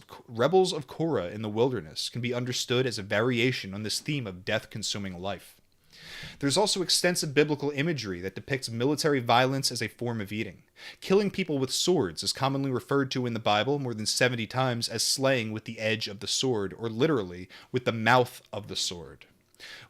of Korah in the wilderness, can be understood as a variation on this theme of death-consuming life. There's also extensive biblical imagery that depicts military violence as a form of eating. Killing people with swords is commonly referred to in the Bible more than 70 times as slaying with the edge of the sword, or literally, with the mouth of the sword.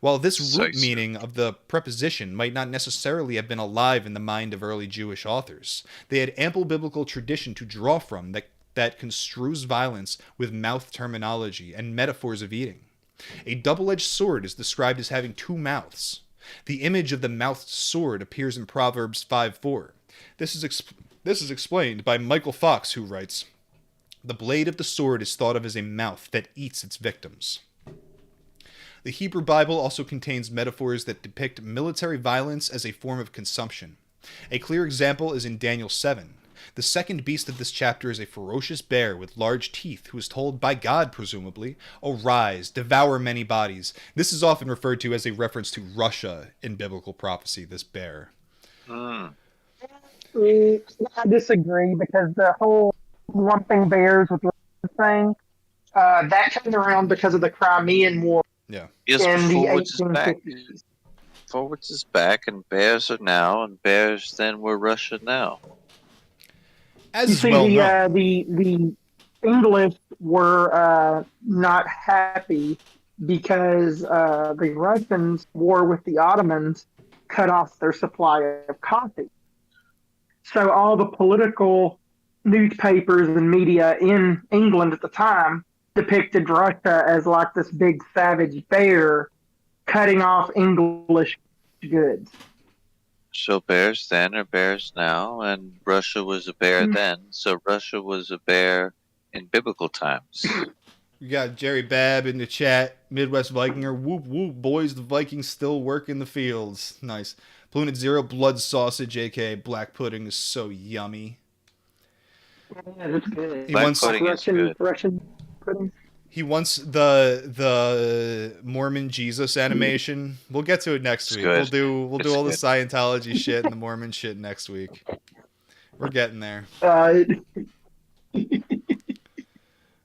While this root meaning of the preposition might not necessarily have been alive in the mind of early Jewish authors, they had ample biblical tradition to draw from that construes violence with mouth terminology and metaphors of eating. A double-edged sword is described as having 2 mouths. The image of the mouthed sword appears in Proverbs 5:4. This is explained by Michael Fox, who writes, "The blade of the sword is thought of as a mouth that eats its victims." The Hebrew Bible also contains metaphors that depict military violence as a form of consumption. A clear example is in Daniel 7. The second beast of this chapter is a ferocious bear with large teeth who is told by God, presumably, "Arise, devour many bodies." This is often referred to as a reference to Russia in biblical prophecy, this bear. I disagree because the whole lumping bears with the thing, that came around because of the Crimean War Yeah. Yes, in but the forwards is back. 1850s. Forwards is back, and bears are now, and bears then were Russia now. As You is see, well known. the English were not happy because the Russians' war with the Ottomans cut off their supply of coffee. So all the political newspapers and media in England at the time depicted Russia as like this big savage bear cutting off English goods. So bears then are bears now, and Russia was a bear then, so Russia was a bear in biblical times. We got Jerry Babb in the chat. Midwest Vikinger. Whoop whoop, boys. The Vikings still work in the fields. Nice. Planet Zero, blood sausage, aka black pudding, is so yummy. Yeah, that's good. He Black wants pudding is good. Russian pudding. he wants the Mormon Jesus animation. We'll get to it next It's week. good. We'll do It's all the good. Scientology shit and the Mormon shit next week. We're getting there.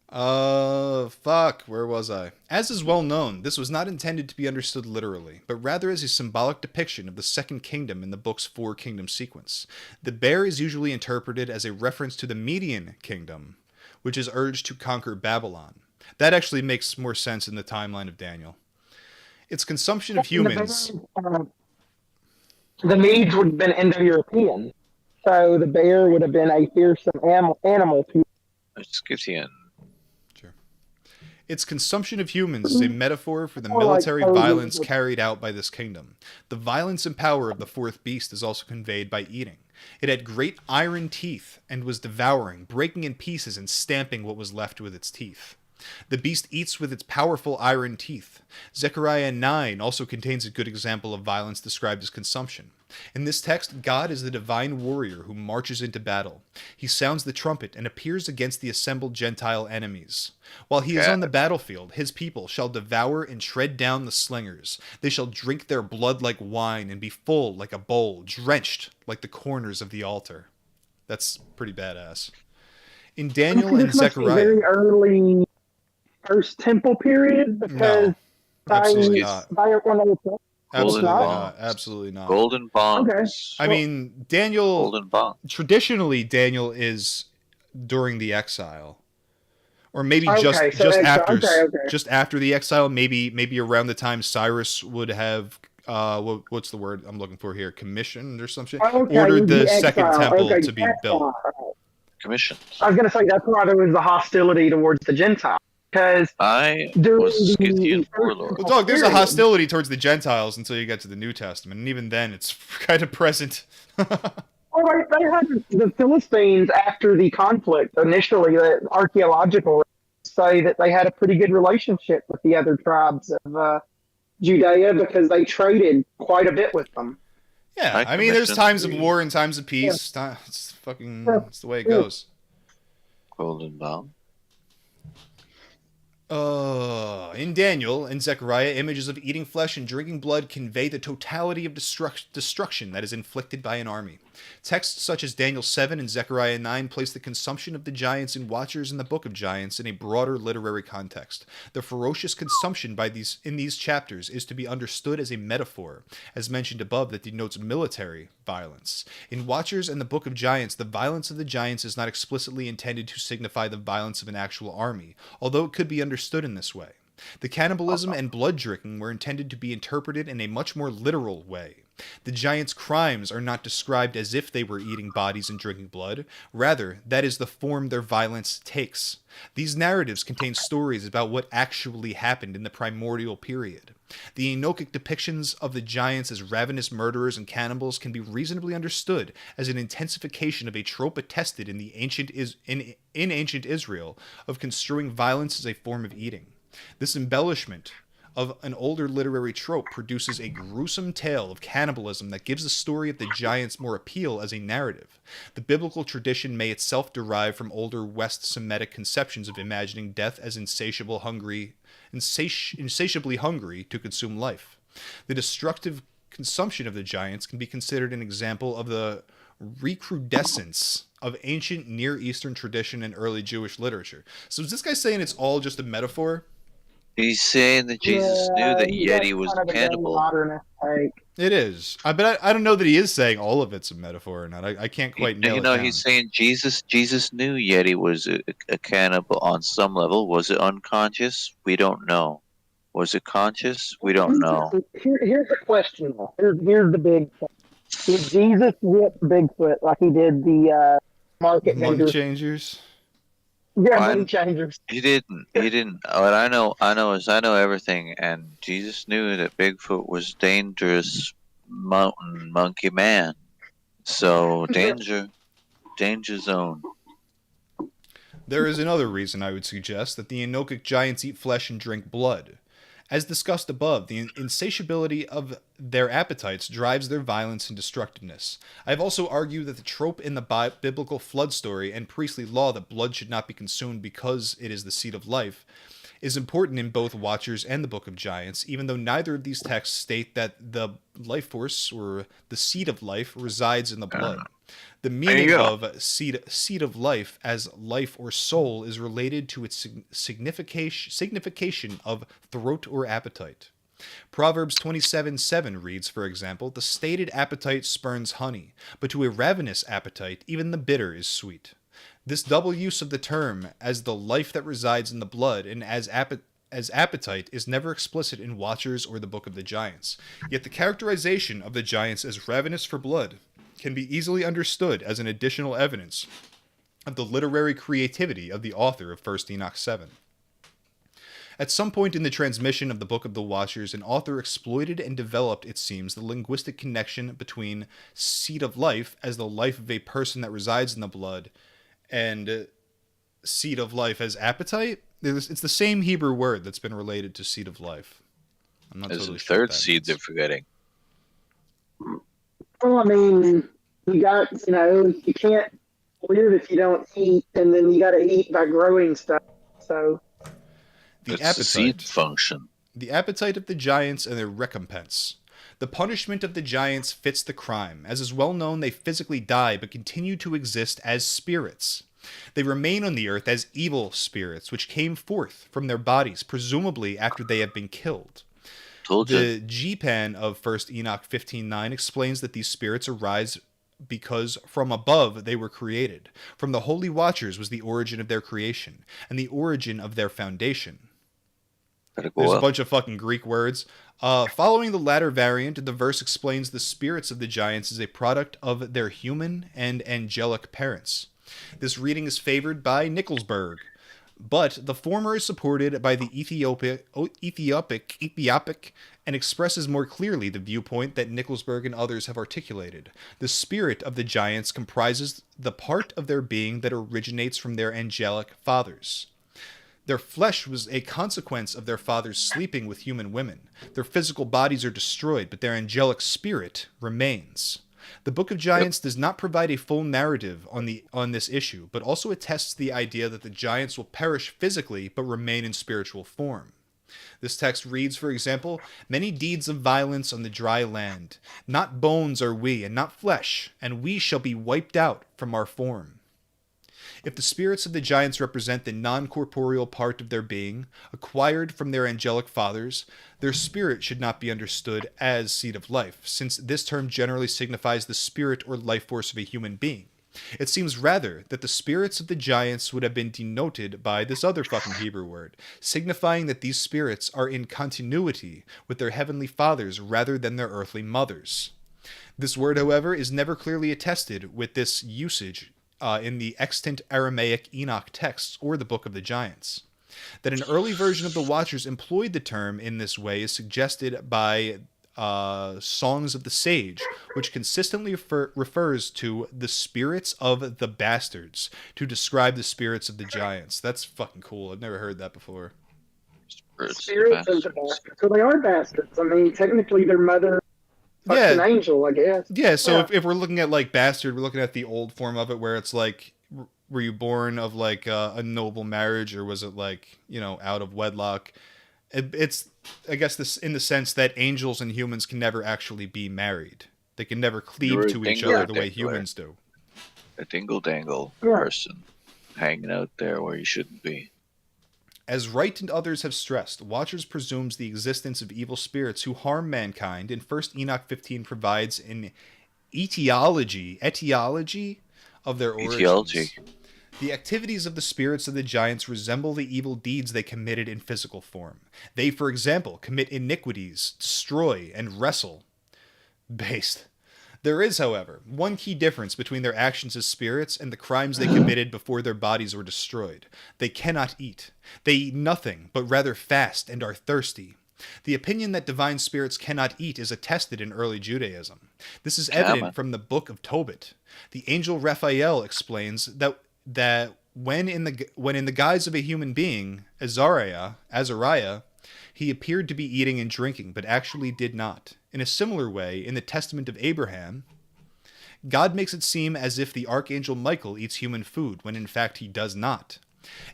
Fuck, where was I? As is well known, this was not intended to be understood literally, but rather as a symbolic depiction of the Second Kingdom in the book's Four Kingdom sequence. The bear is usually interpreted as a reference to the Median Kingdom, which is urged to conquer Babylon. That actually makes more sense in the timeline of Daniel. Its consumption of humans... The Medes would have been Indo-European, so the bear would have been a fearsome animal to Scythian. Its consumption of humans is a metaphor for the More like military Persian. violence carried out by this kingdom. The violence and power of the fourth beast is also conveyed by eating. It had great iron teeth and was devouring, breaking in pieces and stamping what was left with its teeth. The beast eats with its powerful iron teeth. Zechariah 9 also contains a good example of violence described as consumption. In this text, God is the divine warrior who marches into battle. He sounds the trumpet and appears against the assembled Gentile enemies. While he is on the battlefield, his people shall devour and tread down the slingers. They shall drink their blood like wine and be full like a bowl, drenched like the corners of the altar. That's pretty badass. In Daniel and This must be Zechariah... very early First Temple period because No, absolutely not. Absolutely not? not. Absolutely not. Golden bongs. Okay. I mean, Daniel... Golden bongs. Traditionally, Daniel is during the exile. Or maybe Okay, just so after okay. just after the exile, maybe around the time Cyrus would have what's the word I'm looking for here? Commissioned or some shit? Okay, Ordered the exile. second temple Okay, to be that's built. fine. Commission. I was going to say that's why there was the hostility towards the Gentiles because I during was a Scythian the warlord. Well, dog, there's a period. hostility towards the Gentiles until you get to the New Testament, and even then, it's kind of present. Well, they had the Philistines after the conflict. Initially, the archaeological say that they had a pretty good relationship with the other tribes of Judea because they traded quite a bit with them. Yeah, I mean, there's times of war and times of peace. It's fucking, it's the way it goes. Golden bomb. In Daniel and Zechariah, images of eating flesh and drinking blood convey the totality of destruction that is inflicted by an army. Texts such as Daniel 7 and Zechariah 9 place the consumption of the giants and watchers in the Book of Giants in a broader literary context. The ferocious consumption in these chapters is to be understood as a metaphor, as mentioned above, that denotes military violence. In Watchers and the Book of Giants, the violence of the giants is not explicitly intended to signify the violence of an actual army, although it could be understood in this way. The cannibalism and blood drinking were intended to be interpreted in a much more literal way. The giants' crimes are not described as if they were eating bodies and drinking blood. Rather, that is the form their violence takes. These narratives contain stories about what actually happened in the primordial period. The Enochic depictions of the giants as ravenous murderers and cannibals can be reasonably understood as an intensification of a trope attested in ancient Israel of construing violence as a form of eating. This embellishment of an older literary trope produces a gruesome tale of cannibalism that gives the story of the giants more appeal as a narrative. The biblical tradition may itself derive from older West Semitic conceptions of imagining death as insatiably hungry to consume life. The destructive consumption of the giants can be considered an example of the recrudescence of ancient Near Eastern tradition and early Jewish literature. So is this guy saying it's all just a metaphor? He's saying that Jesus knew that that's Yeti was kind a of a young cannibal. modernist take. It is. But I don't know that he is saying all of it's a metaphor or not. I can't quite nail it down. He's saying Jesus knew Yeti was a cannibal on some level. Was it unconscious? We don't know. Was it conscious? We don't know. Here's the question, though. Here's the big thing. Did Jesus whip Bigfoot like he did the market Money vendors? changers. Yeah, money changers. He didn't. What I know everything, and Jesus knew that Bigfoot was dangerous mountain monkey man. So danger zone. There is another reason I would suggest that the Enochic giants eat flesh and drink blood. As discussed above, the insatiability of their appetites drives their violence and destructiveness. I have also argued that the trope in the biblical flood story and priestly law that blood should not be consumed because it is the seed of life is important in both Watchers and the Book of Giants, even though neither of these texts state that the life force or the seed of life resides in the blood. The meaning of seed of life as life or soul is related to its signification of throat or appetite. Proverbs 27:7 reads, for example, "The stated appetite spurns honey, but to a ravenous appetite even the bitter is sweet." This double use of the term as the life that resides in the blood and as appetite is never explicit in Watchers or the Book of the Giants. Yet the characterization of the giants as ravenous for blood can be easily understood as an additional evidence of the literary creativity of the author of 1 Enoch 7. At some point in the transmission of the Book of the Watchers, an author exploited and developed, it seems, the linguistic connection between seed of life as the life of a person that resides in the blood and seed of life as appetite. It's the same Hebrew word that's been related to seed of life. I'm not There's totally a sure third what that seed means. they're forgetting. Well, I mean, you got, you can't live if you don't eat, and then you got to eat by growing stuff. So The It's the seed appetite. function. The appetite of the giants and their recompense. The punishment of the giants fits the crime. As is well known, they physically die but continue to exist as spirits. They remain on the earth as evil spirits, which came forth from their bodies, presumably after they have been killed. Told you. The G-Pan of 1 Enoch 15:9 explains that these spirits arise because from above they were created. From the Holy Watchers was the origin of their creation, and the origin of their foundation. There's a bunch of fucking Greek words. Following the latter variant, the verse explains the spirits of the giants as a product of their human and angelic parents. This reading is favored by Nicholsburg, but the former is supported by the Ethiopic and expresses more clearly the viewpoint that Nicholsburg and others have articulated. The spirit of the giants comprises the part of their being that originates from their angelic fathers. Their flesh was a consequence of their fathers sleeping with human women. Their physical bodies are destroyed, but their angelic spirit remains. The Book of Giants does not provide a full narrative on this issue, but also attests the idea that the giants will perish physically but remain in spiritual form. This text reads, for example, "Many deeds of violence on the dry land. Not bones are we, and not flesh, and we shall be wiped out from our form." If the spirits of the giants represent the non-corporeal part of their being, acquired from their angelic fathers, their spirit should not be understood as seed of life, since this term generally signifies the spirit or life force of a human being. It seems rather that the spirits of the giants would have been denoted by this other fucking Hebrew word, signifying that these spirits are in continuity with their heavenly fathers rather than their earthly mothers. This word, however, is never clearly attested with this usage in the extant Aramaic Enoch texts or the Book of the Giants. That an early version of the Watchers employed the term in this way is suggested by Songs of the Sage, which consistently refers to the spirits of the bastards to describe the spirits of the giants. That's fucking cool. I've never heard that before. Spirits of the bastards. So they are bastards. I mean, technically their mother fucks an angel, I guess. Yeah, so if we're looking at like bastard, we're looking at the old form of it where it's like, were you born of like a noble marriage, or was it like, out of wedlock? It's, I guess, this in the sense that angels and humans can never actually be married. They can never cleave to each other the way humans do. A dingle-dangle person hanging out there where you shouldn't be. As Wright and others have stressed, Watchers presumes the existence of evil spirits who harm mankind, and 1 Enoch 15 provides an etiology of their origins. The activities of the spirits of the giants resemble the evil deeds they committed in physical form. They, for example, commit iniquities, destroy, and wrestle. Based. There is, however, one key difference between their actions as spirits and the crimes they committed before their bodies were destroyed. They cannot eat. They eat nothing, but rather fast and are thirsty. The opinion that divine spirits cannot eat is attested in early Judaism. This is evident from the Book of Tobit. The angel Raphael explains that when in the guise of a human being, Azariah, he appeared to be eating and drinking, but actually did not. In a similar way, in the Testament of Abraham, God makes it seem as if the archangel Michael eats human food, when in fact he does not.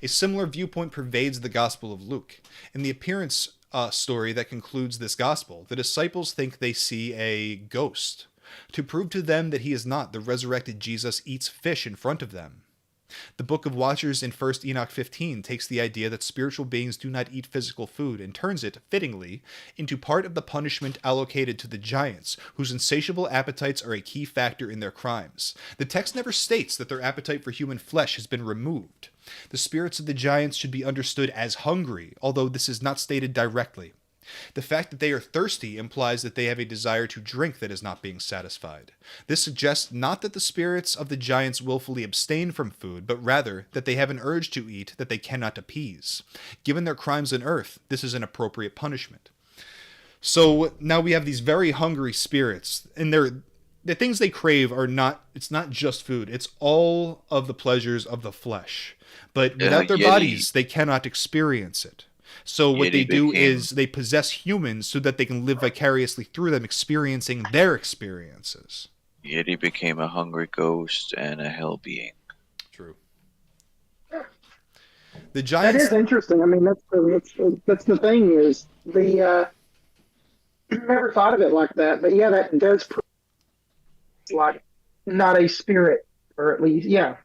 A similar viewpoint pervades the Gospel of Luke. In the appearance story that concludes this Gospel, the disciples think they see a ghost. To prove to them that he is not, the resurrected Jesus eats fish in front of them. The Book of Watchers in 1 Enoch 15 takes the idea that spiritual beings do not eat physical food and turns it, fittingly, into part of the punishment allocated to the giants, whose insatiable appetites are a key factor in their crimes. The text never states that their appetite for human flesh has been removed. The spirits of the giants should be understood as hungry, although this is not stated directly. The fact that they are thirsty implies that they have a desire to drink that is not being satisfied. This suggests not that the spirits of the giants willfully abstain from food, but rather that they have an urge to eat that they cannot appease. Given their crimes on earth, this is an appropriate punishment. So now we have these very hungry spirits, and the things they crave are not, it's not just food, it's all of the pleasures of the flesh. But without their bodies, they cannot experience it. So what they do is they possess humans so that they can live vicariously through them, experiencing their experiences. Yeti became a hungry ghost and a hell being. True. The giants. That is interesting. I mean, that's the thing is never thought of it like that, but yeah, that does prove like not a spirit, or at least yeah.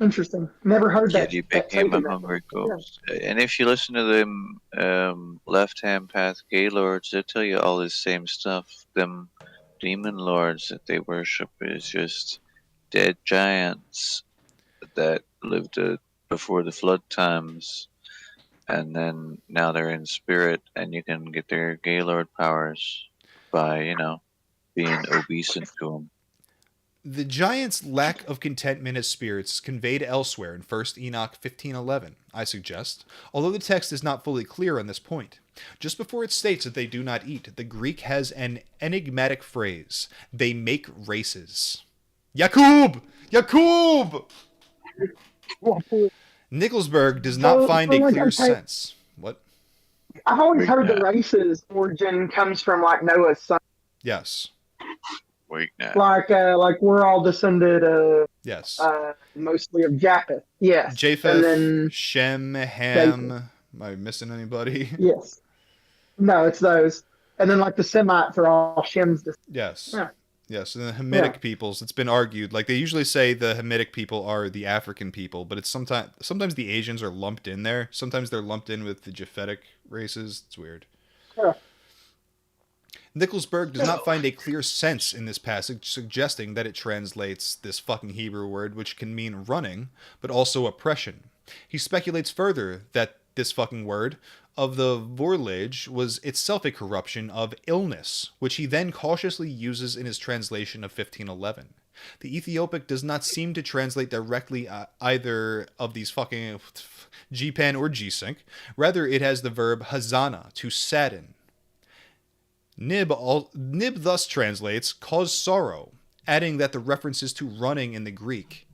Interesting. Never heard that. Yeti became a hungry ghost. Yeah. And if you listen to them left-hand path Gaylords, they tell you all this same stuff. Them demon lords that they worship is just dead giants that lived before the flood times, and then now they're in spirit, and you can get their Gaylord powers by, being obeisant to them. The giants' lack of contentment as spirits is conveyed elsewhere in 1 Enoch 15:11, I suggest, although the text is not fully clear on this point. Just before it states that they do not eat, the Greek has an enigmatic phrase: they make races. Yakub! Nicholsberg does not find a clear sense. What? I've always heard the races origin comes from like Noah's son. Yes. Like we're all descended of yes, mostly of Japheth. Yes. Japheth, and then Shem, Ham. Am I missing anybody? Yes. No, it's those. And then like the Semites are all Shem's descendants. Yes. Yeah. Yes, and the Hamitic peoples, it's been argued, like they usually say the Hamitic people are the African people, but it's sometimes the Asians are lumped in there. Sometimes they're lumped in with the Japhetic races. It's weird. Yeah. Nicholsberg does not find a clear sense in this passage, suggesting that it translates this fucking Hebrew word, which can mean running, but also oppression. He speculates further that this fucking word of the Vorlage was itself a corruption of illness, which he then cautiously uses in his translation of 1511. The Ethiopic does not seem to translate directly either of these fucking G-Pan or G-Sync. Rather, it has the verb hazana, to sadden. Nib thus translates cause sorrow, adding that the references to running in the Greek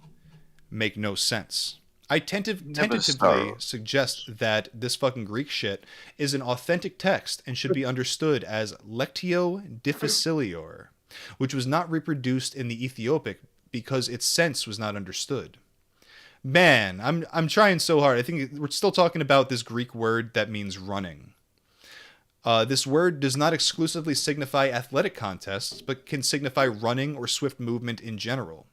make no sense. I tentatively suggest that this fucking Greek shit is an authentic text and should be understood as lectio difficilior, which was not reproduced in the Ethiopic because its sense was not understood. Man, I'm trying so hard. I think we're still talking about this Greek word that means running. This word does not exclusively signify athletic contests, but can signify running or swift movement in general.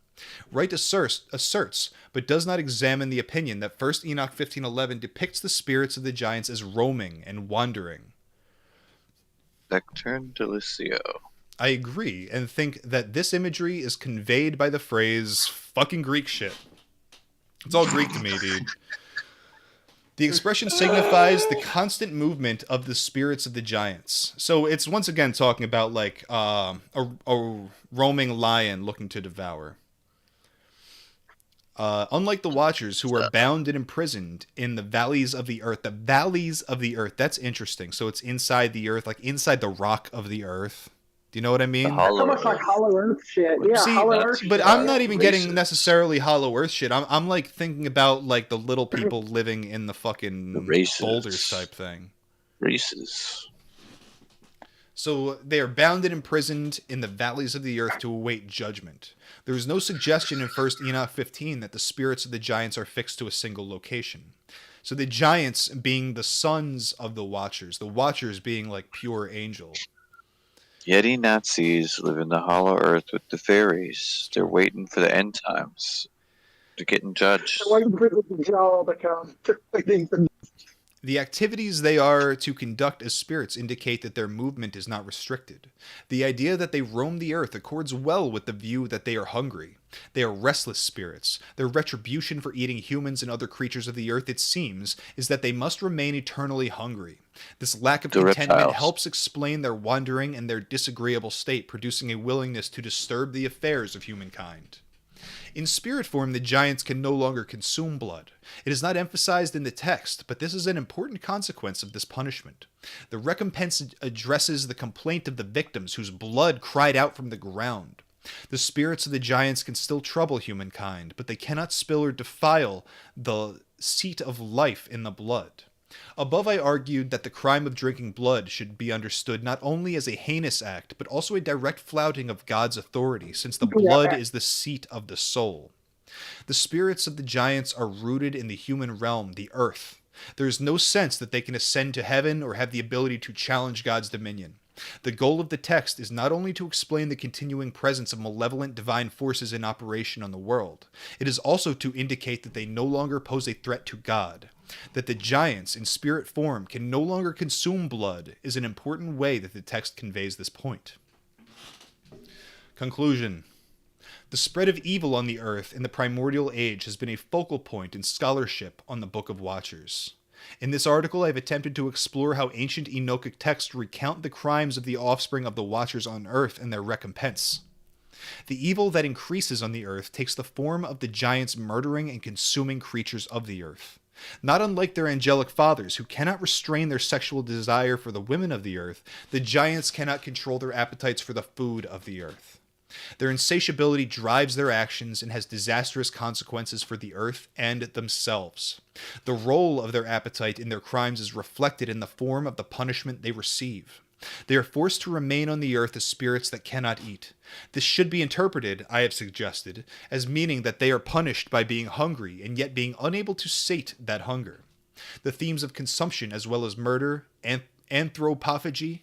Wright asserts, but does not examine the opinion that 1 Enoch 15:11 depicts the spirits of the giants as roaming and wandering. Lectern Delicio. I agree, and think that this imagery is conveyed by the phrase fucking Greek shit. It's all Greek to me, dude. The expression signifies the constant movement of the spirits of the giants. So it's once again talking about like a roaming lion looking to devour. Unlike the Watchers, who are bound and imprisoned in the valleys of the earth. The valleys of the earth. That's interesting. So it's inside the earth, like inside the rock of the earth. Do you know what I mean? That's almost like Hollow Earth shit. Yeah, See, Hollow Earth. But shit. I'm not even getting necessarily Hollow Earth shit. I'm like thinking about like the little people living in the fucking boulders type thing. Races. So they are bound and imprisoned in the valleys of the earth to await judgment. There is no suggestion in 1 Enoch 15 that the spirits of the giants are fixed to a single location. So the giants being the sons of the Watchers being like pure angel. Yeti Nazis live in the hollow earth with the fairies. They're waiting for the end times. They're getting judged. They're waiting for the jaw to come. The activities they are to conduct as spirits indicate that their movement is not restricted. The idea that they roam the earth accords well with the view that they are hungry. They are restless spirits. Their retribution for eating humans and other creatures of the earth, it seems, is that they must remain eternally hungry. This lack of contentment helps explain their wandering and their disagreeable state, producing a willingness to disturb the affairs of humankind. In spirit form, the giants can no longer consume blood. It is not emphasized in the text, but this is an important consequence of this punishment. The recompense addresses the complaint of the victims whose blood cried out from the ground. The spirits of the giants can still trouble humankind, but they cannot spill or defile the seat of life in the blood. Above, I argued that the crime of drinking blood should be understood not only as a heinous act, but also a direct flouting of God's authority, since the blood is the seat of the soul. The spirits of the giants are rooted in the human realm, the earth. There is no sense that they can ascend to heaven or have the ability to challenge God's dominion. The goal of the text is not only to explain the continuing presence of malevolent divine forces in operation on the world, it is also to indicate that they no longer pose a threat to God. That the giants in spirit form can no longer consume blood is an important way that the text conveys this point. Conclusion. The spread of evil on the earth in the primordial age has been a focal point in scholarship on the Book of Watchers. In this article, I have attempted to explore how ancient Enochic texts recount the crimes of the offspring of the Watchers on earth and their recompense. The evil that increases on the earth takes the form of the giants murdering and consuming creatures of the earth. Not unlike their angelic fathers, who cannot restrain their sexual desire for the women of the earth, the giants cannot control their appetites for the food of the earth. Their insatiability drives their actions and has disastrous consequences for the earth and themselves. The role of their appetite in their crimes is reflected in the form of the punishment they receive. They are forced to remain on the earth as spirits that cannot eat. This should be interpreted, I have suggested, as meaning that they are punished by being hungry and yet being unable to sate that hunger. The themes of consumption as well as murder, anthropophagy,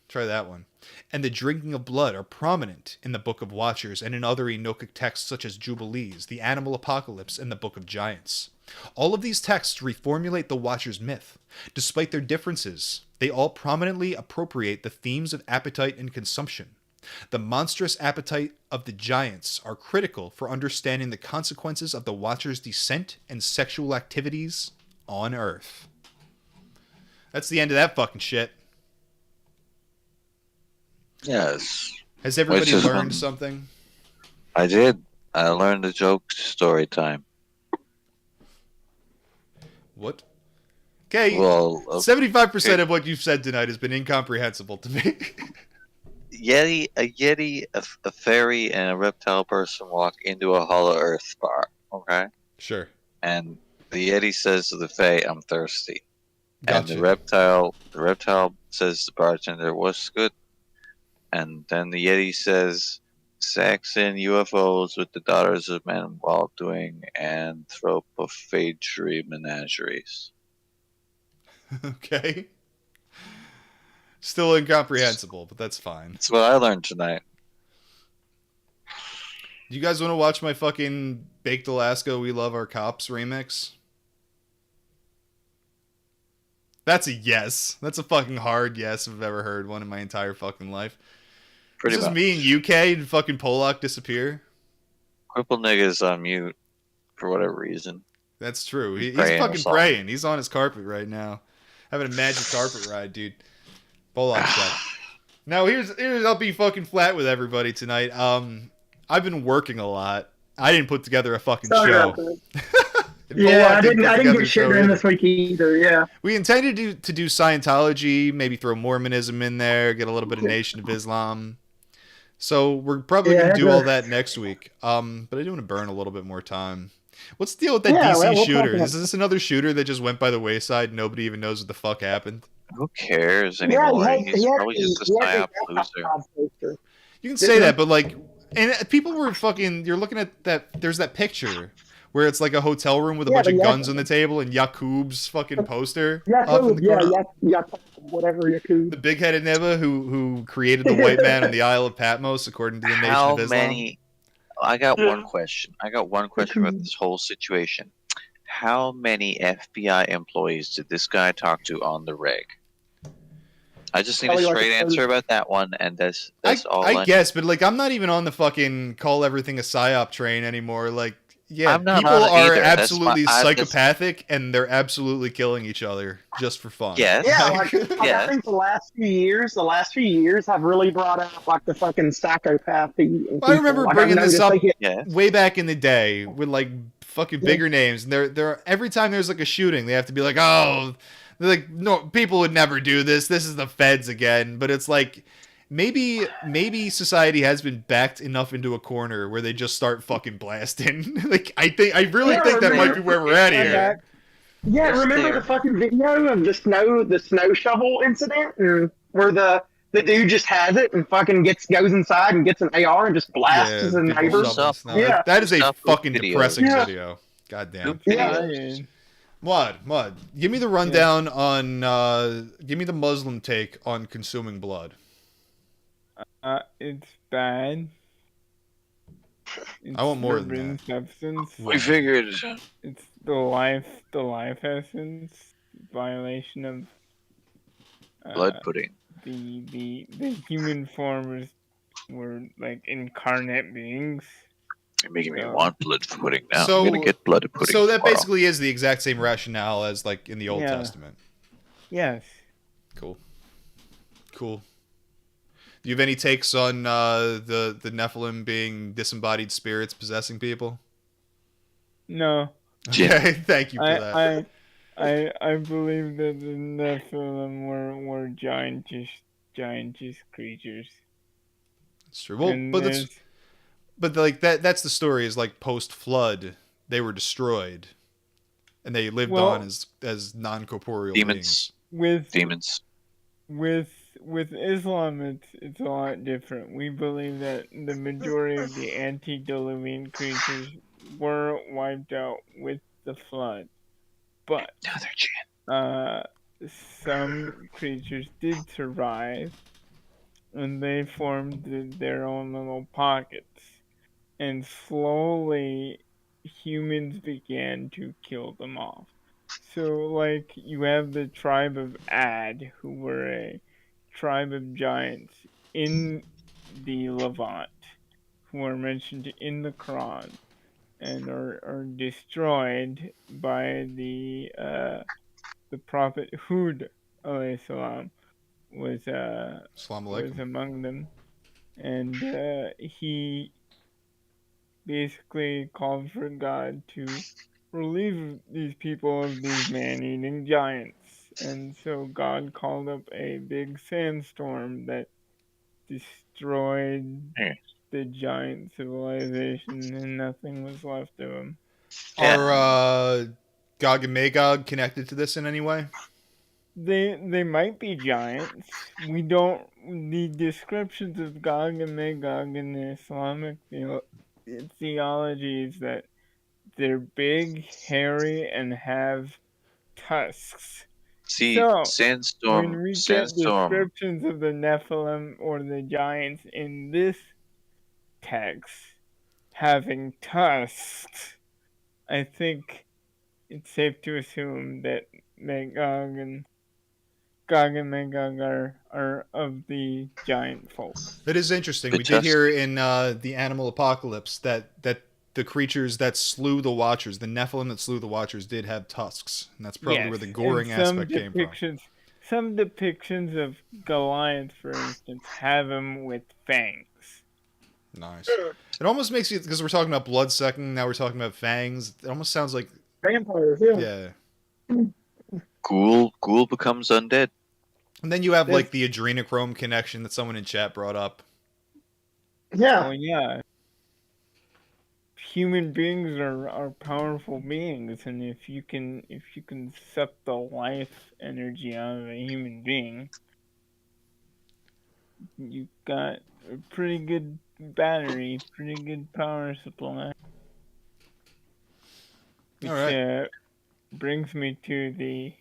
try that one, and the drinking of blood are prominent in the Book of Watchers and in other Enochic texts such as Jubilees, the Animal Apocalypse, and the Book of Giants. All of these texts reformulate the Watchers myth. Despite their differences, they all prominently appropriate the themes of appetite and consumption. The monstrous appetite of the giants are critical for understanding the consequences of the Watchers' descent and sexual activities on Earth. That's the end of that fucking shit. Yes. Has everybody Which is learned fun. something? I did. I learned a joke story time. What? Okay, Well, 75% of what you've said tonight has been incomprehensible to me. a fairy, and a reptile person walk into a Hollow Earth bar. Okay, Sure. and the Yeti says to the Fae, "I'm thirsty." And Gotcha. the reptile says to the bartender, "What's good?" And then the Yeti says, "Sex and UFOs with the daughters of men while doing anthropophagi menageries." Okay. Still incomprehensible, but that's fine. That's what I learned tonight. Do you guys want to watch my fucking Baked Alaska We Love Our Cops remix? That's a yes. That's a fucking hard yes if I've ever heard one in my entire fucking life. Pretty Is this much. me and UK and fucking Polak disappear? Cripple nigga's on mute for whatever reason. That's true. He's Praying or fucking something. praying. He's on his carpet right now. Having a magic carpet ride, dude. Polak shot. Now here's I'll be fucking flat with everybody tonight. I've been working a lot. I didn't put together a fucking Sorry show. about that. And Yeah, Polak I didn't put together get a shit show during either. this week either. Yeah. We intended to do Scientology, maybe throw Mormonism in there, get a little bit of Nation of Islam. So we're probably gonna do all that next week. But I do want to burn a little bit more time. What's the deal with that Yeah, DC well, we'll shooter? talk about- Is this another shooter that just went by the wayside? Nobody even knows what the fuck happened. Who cares Yeah, anymore? he He's had probably just a psyop loser. You can say that, but like, and people were fucking. You're looking at that. There's that picture where it's like a hotel room with a bunch of guns on the table and Yakub's fucking poster up in the corner. Whatever Yakub. The big-headed Neva who created the white man on the Isle of Patmos, according to the Nation How of Islam. many? I got one question. About this whole situation. How many FBI employees did this guy talk to on the reg? I just need a straight answer about that one, and that's all. I guess, but like, I'm not even on the fucking call everything a psyop train anymore. Like, yeah, I'm not people on it are either. absolutely psychopathic, and they're absolutely killing each other just for fun. Yes. Yeah, I think the last few years have really brought out like the fucking psychopathy. I remember bringing this up Yes. way back in the day with like fucking bigger names, and they're every time there's like a shooting, they have to be like, oh, they're like, no, people would never do this. This is the feds again. But it's like, maybe society has been backed enough into a corner where they just start fucking blasting. Like, I really think that might be where we're at here. Yeah, remember the fucking video of the snow shovel incident, and where the dude just has it and fucking goes inside and gets an AR and just blasts his neighbors. Yeah, that is a fucking depressing video. God damn. Yeah. Mud. Give me the rundown on. Give me the Muslim take on consuming blood. It's bad. I want more than that. Substance. We figured. It's the life essence violation of Blood pudding. The human forms were like incarnate beings. You're making me want blood pudding now. So, I'm gonna get blood pudding. So that tomorrow. basically is the exact same rationale as like in the Old Testament. Yes. Cool. Do you have any takes on the Nephilim being disembodied spirits possessing people? No. Okay, thank you for that. I believe that the Nephilim were giantess creatures. It's true. Well, but like that's the story. Is like post flood, they were destroyed, and they lived on as non-corporeal beings. With demons. With Islam, it's a lot different. We believe that the majority of the antediluvian creatures were wiped out with the flood, but some creatures did survive, and they formed their own little pockets, and slowly humans began to kill them off. So, like, you have the tribe of Ad, who were a tribe of giants in the Levant, who are mentioned in the Quran. and are destroyed by the Prophet Hud alayhi salam was Assalamu was alaikum. among them, and he basically called for God to relieve these people of these man-eating giants. And so God called up a big sandstorm that destroyed the giant civilization, and nothing was left of them. Are Gog and Magog connected to this in any way? They might be giants. We don't. The descriptions of Gog and Magog in the Islamic theology is that they're big, hairy, and have tusks. See, So when sandstorm, we get sandstorm. descriptions of the Nephilim or the giants in this text having tusks, I think it's safe to assume that Gog and Magog are of the giant folk. It is interesting. The We did hear tusks. in the Animal Apocalypse that the creatures that slew the Watchers, the Nephilim that slew the Watchers, did have tusks, and that's probably where the goring aspect came from. Some depictions of Goliath, for instance, have him with fangs. Nice. It almost makes you, because we're talking about blood sucking, now we're talking about fangs. It almost sounds like Vampires, yeah. Ghoul becomes undead. And then you have like the adrenochrome connection that someone in chat brought up. Yeah. Oh yeah. Human beings are powerful beings, and if you can suck the life energy out of a human being, you've got a pretty good battery, pretty good power supply. Which brings me to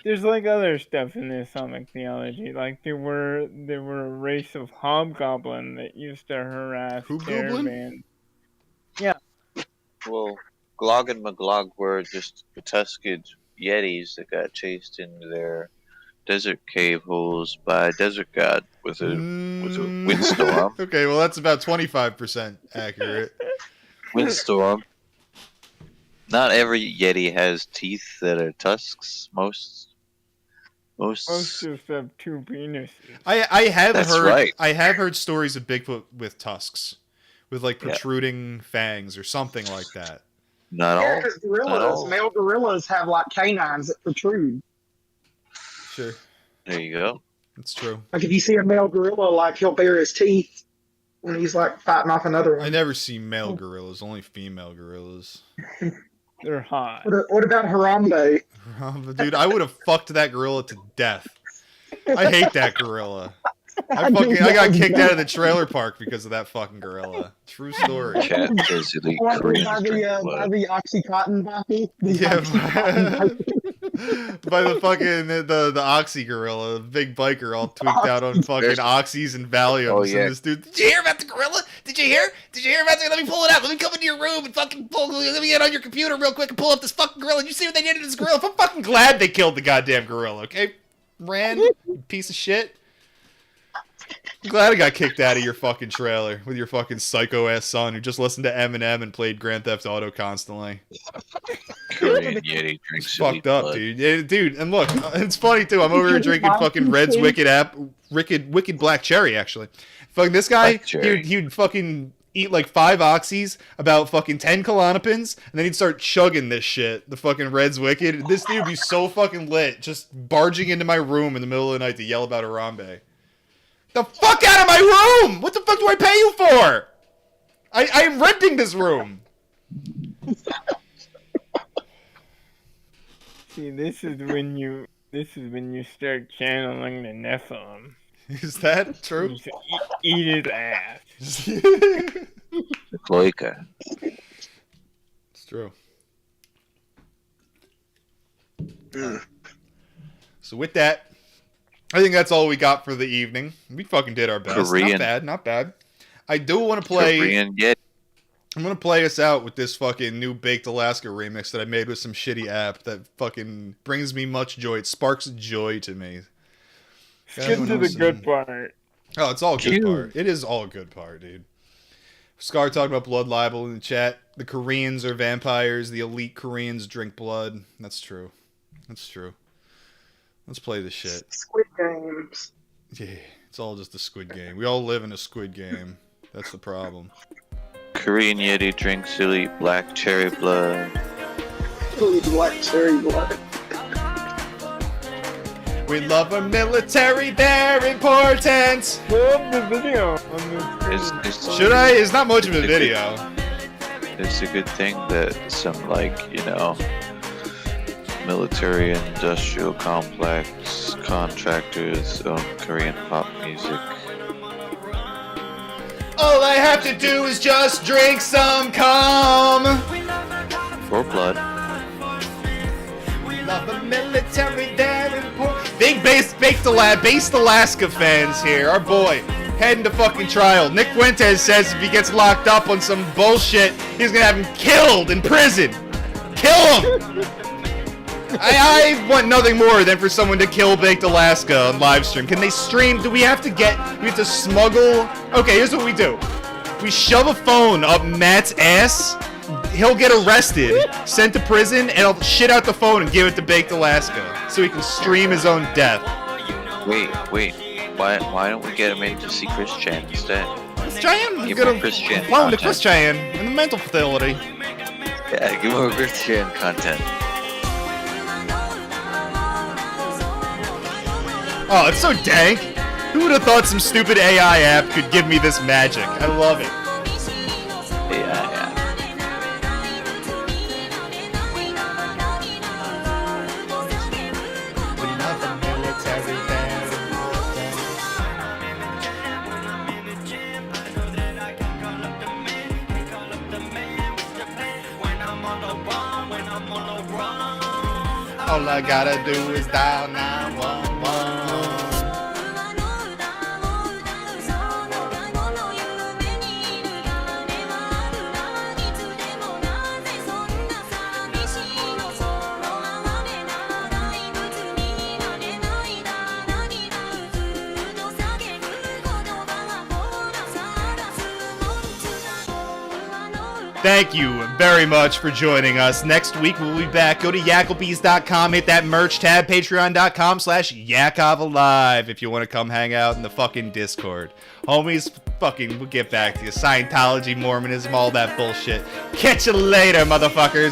there's like other stuff in the Islamic theology. Like there were a race of hobgoblin that used to harass caravans. Yeah. Well, Glog and Maglog were just tusked yetis that got chased into their desert cave holes by a desert god with a windstorm. Okay, well that's about 25% accurate. Windstorm. Not every yeti has teeth that are tusks. Most just have two penises. I have That's heard right. I have heard stories of Bigfoot with tusks, with like protruding fangs or something like that. Not all. Because gorillas, male gorillas have like canines that protrude. Sure. There you go. That's true. Like if you see a male gorilla, like he'll bare his teeth when he's like fighting off another one. I never see male gorillas, only female gorillas. They're hot. What about Harambe? Dude, I would have fucked that gorilla to death. I hate that gorilla. I got kicked out of the trailer park because of that fucking gorilla. True story. Cat says elite By the Oxycontin bottle. Yeah, by the fucking the Oxy gorilla, the big biker, all tweaked out on fucking Oxys and Valiums. Oh, yeah. And this dude, did you hear about the gorilla? Did you hear? Did you hear about it? Let me pull it out. Let me come into your room and fucking let me get on your computer real quick and pull up this fucking gorilla. Did you see what they did to this gorilla? I'm fucking glad they killed the goddamn gorilla. Okay, Rand, piece of shit. I'm glad I got kicked out of your fucking trailer with your fucking psycho ass son who just listened to Eminem and played Grand Theft Auto constantly. Korean Yeti drinks Fucked up, blood. Dude. And look, it's funny too. I'm over here drinking fucking Red's Wicked Black Cherry. Actually, fucking this guy, he'd fucking eat like 5 oxys, about fucking 10 Klonopins, and then he'd start chugging this shit. The fucking Red's Wicked. This dude would be so fucking lit, just barging into my room in the middle of the night to yell about Harambe. The fuck out of my room! What the fuck do I pay you for? I am renting this room. See, this is when you start channeling the Nephilim. Is that true? Eat his ass. The cloaca. It's true. So with that, I think that's all we got for the evening. We fucking did our best. Not bad. I do want to play. Korean Yeti. I'm gonna play us out with this fucking new Baked Alaska remix that I made with some shitty app that fucking brings me much joy. It sparks joy to me. Get to the good part. Oh, it's all good part. It is all good part, dude. Scar talking about blood libel in the chat. The Koreans are vampires. The elite Koreans drink blood. That's true. That's true. Let's play this shit. Squid Games. Yeah, it's all just a Squid Game. We all live in a Squid Game. That's the problem. Korean Yeti drinks elite black cherry blood. Black cherry blood. We love our military, they're important. Love the video on the screen. Should I? It's not much of a video. It's a good thing that some, like, you know, military industrial complex contractors own Korean pop music. All I have to do is just drink some cum. Or blood. Love the military, they're important. Big based Alaska fans here. Our boy heading to fucking trial. Nick Fuentes says if he gets locked up on some bullshit, he's gonna have him killed in prison. Kill him. I want nothing more than for someone to kill Baked Alaska on live stream. Can they stream? Do we have to smuggle? Okay, here's what we do. We shove a phone up Matt's ass. He'll get arrested, sent to prison, and he'll shit out the phone and give it to Baked Alaska so he can stream his own death. Wait. Why don't we get him in to see Chris Chan instead? Chris Chan? Give him Chris Chan Clown to content. Chris Chan in the mental facility. Yeah, give him Chris Chan content. Oh, it's so dank. Who would have thought some stupid AI app could give me this magic? I love it. Yeah. All I gotta do is dial 911. Thank you very much for joining us. Next week we'll be back. Go to yakobees.com, hit that merch tab, patreon.com/yakovalive if you want to come hang out in the fucking Discord. Homies, fucking, we'll get back to you. Scientology, Mormonism, all that bullshit. Catch you later, motherfuckers.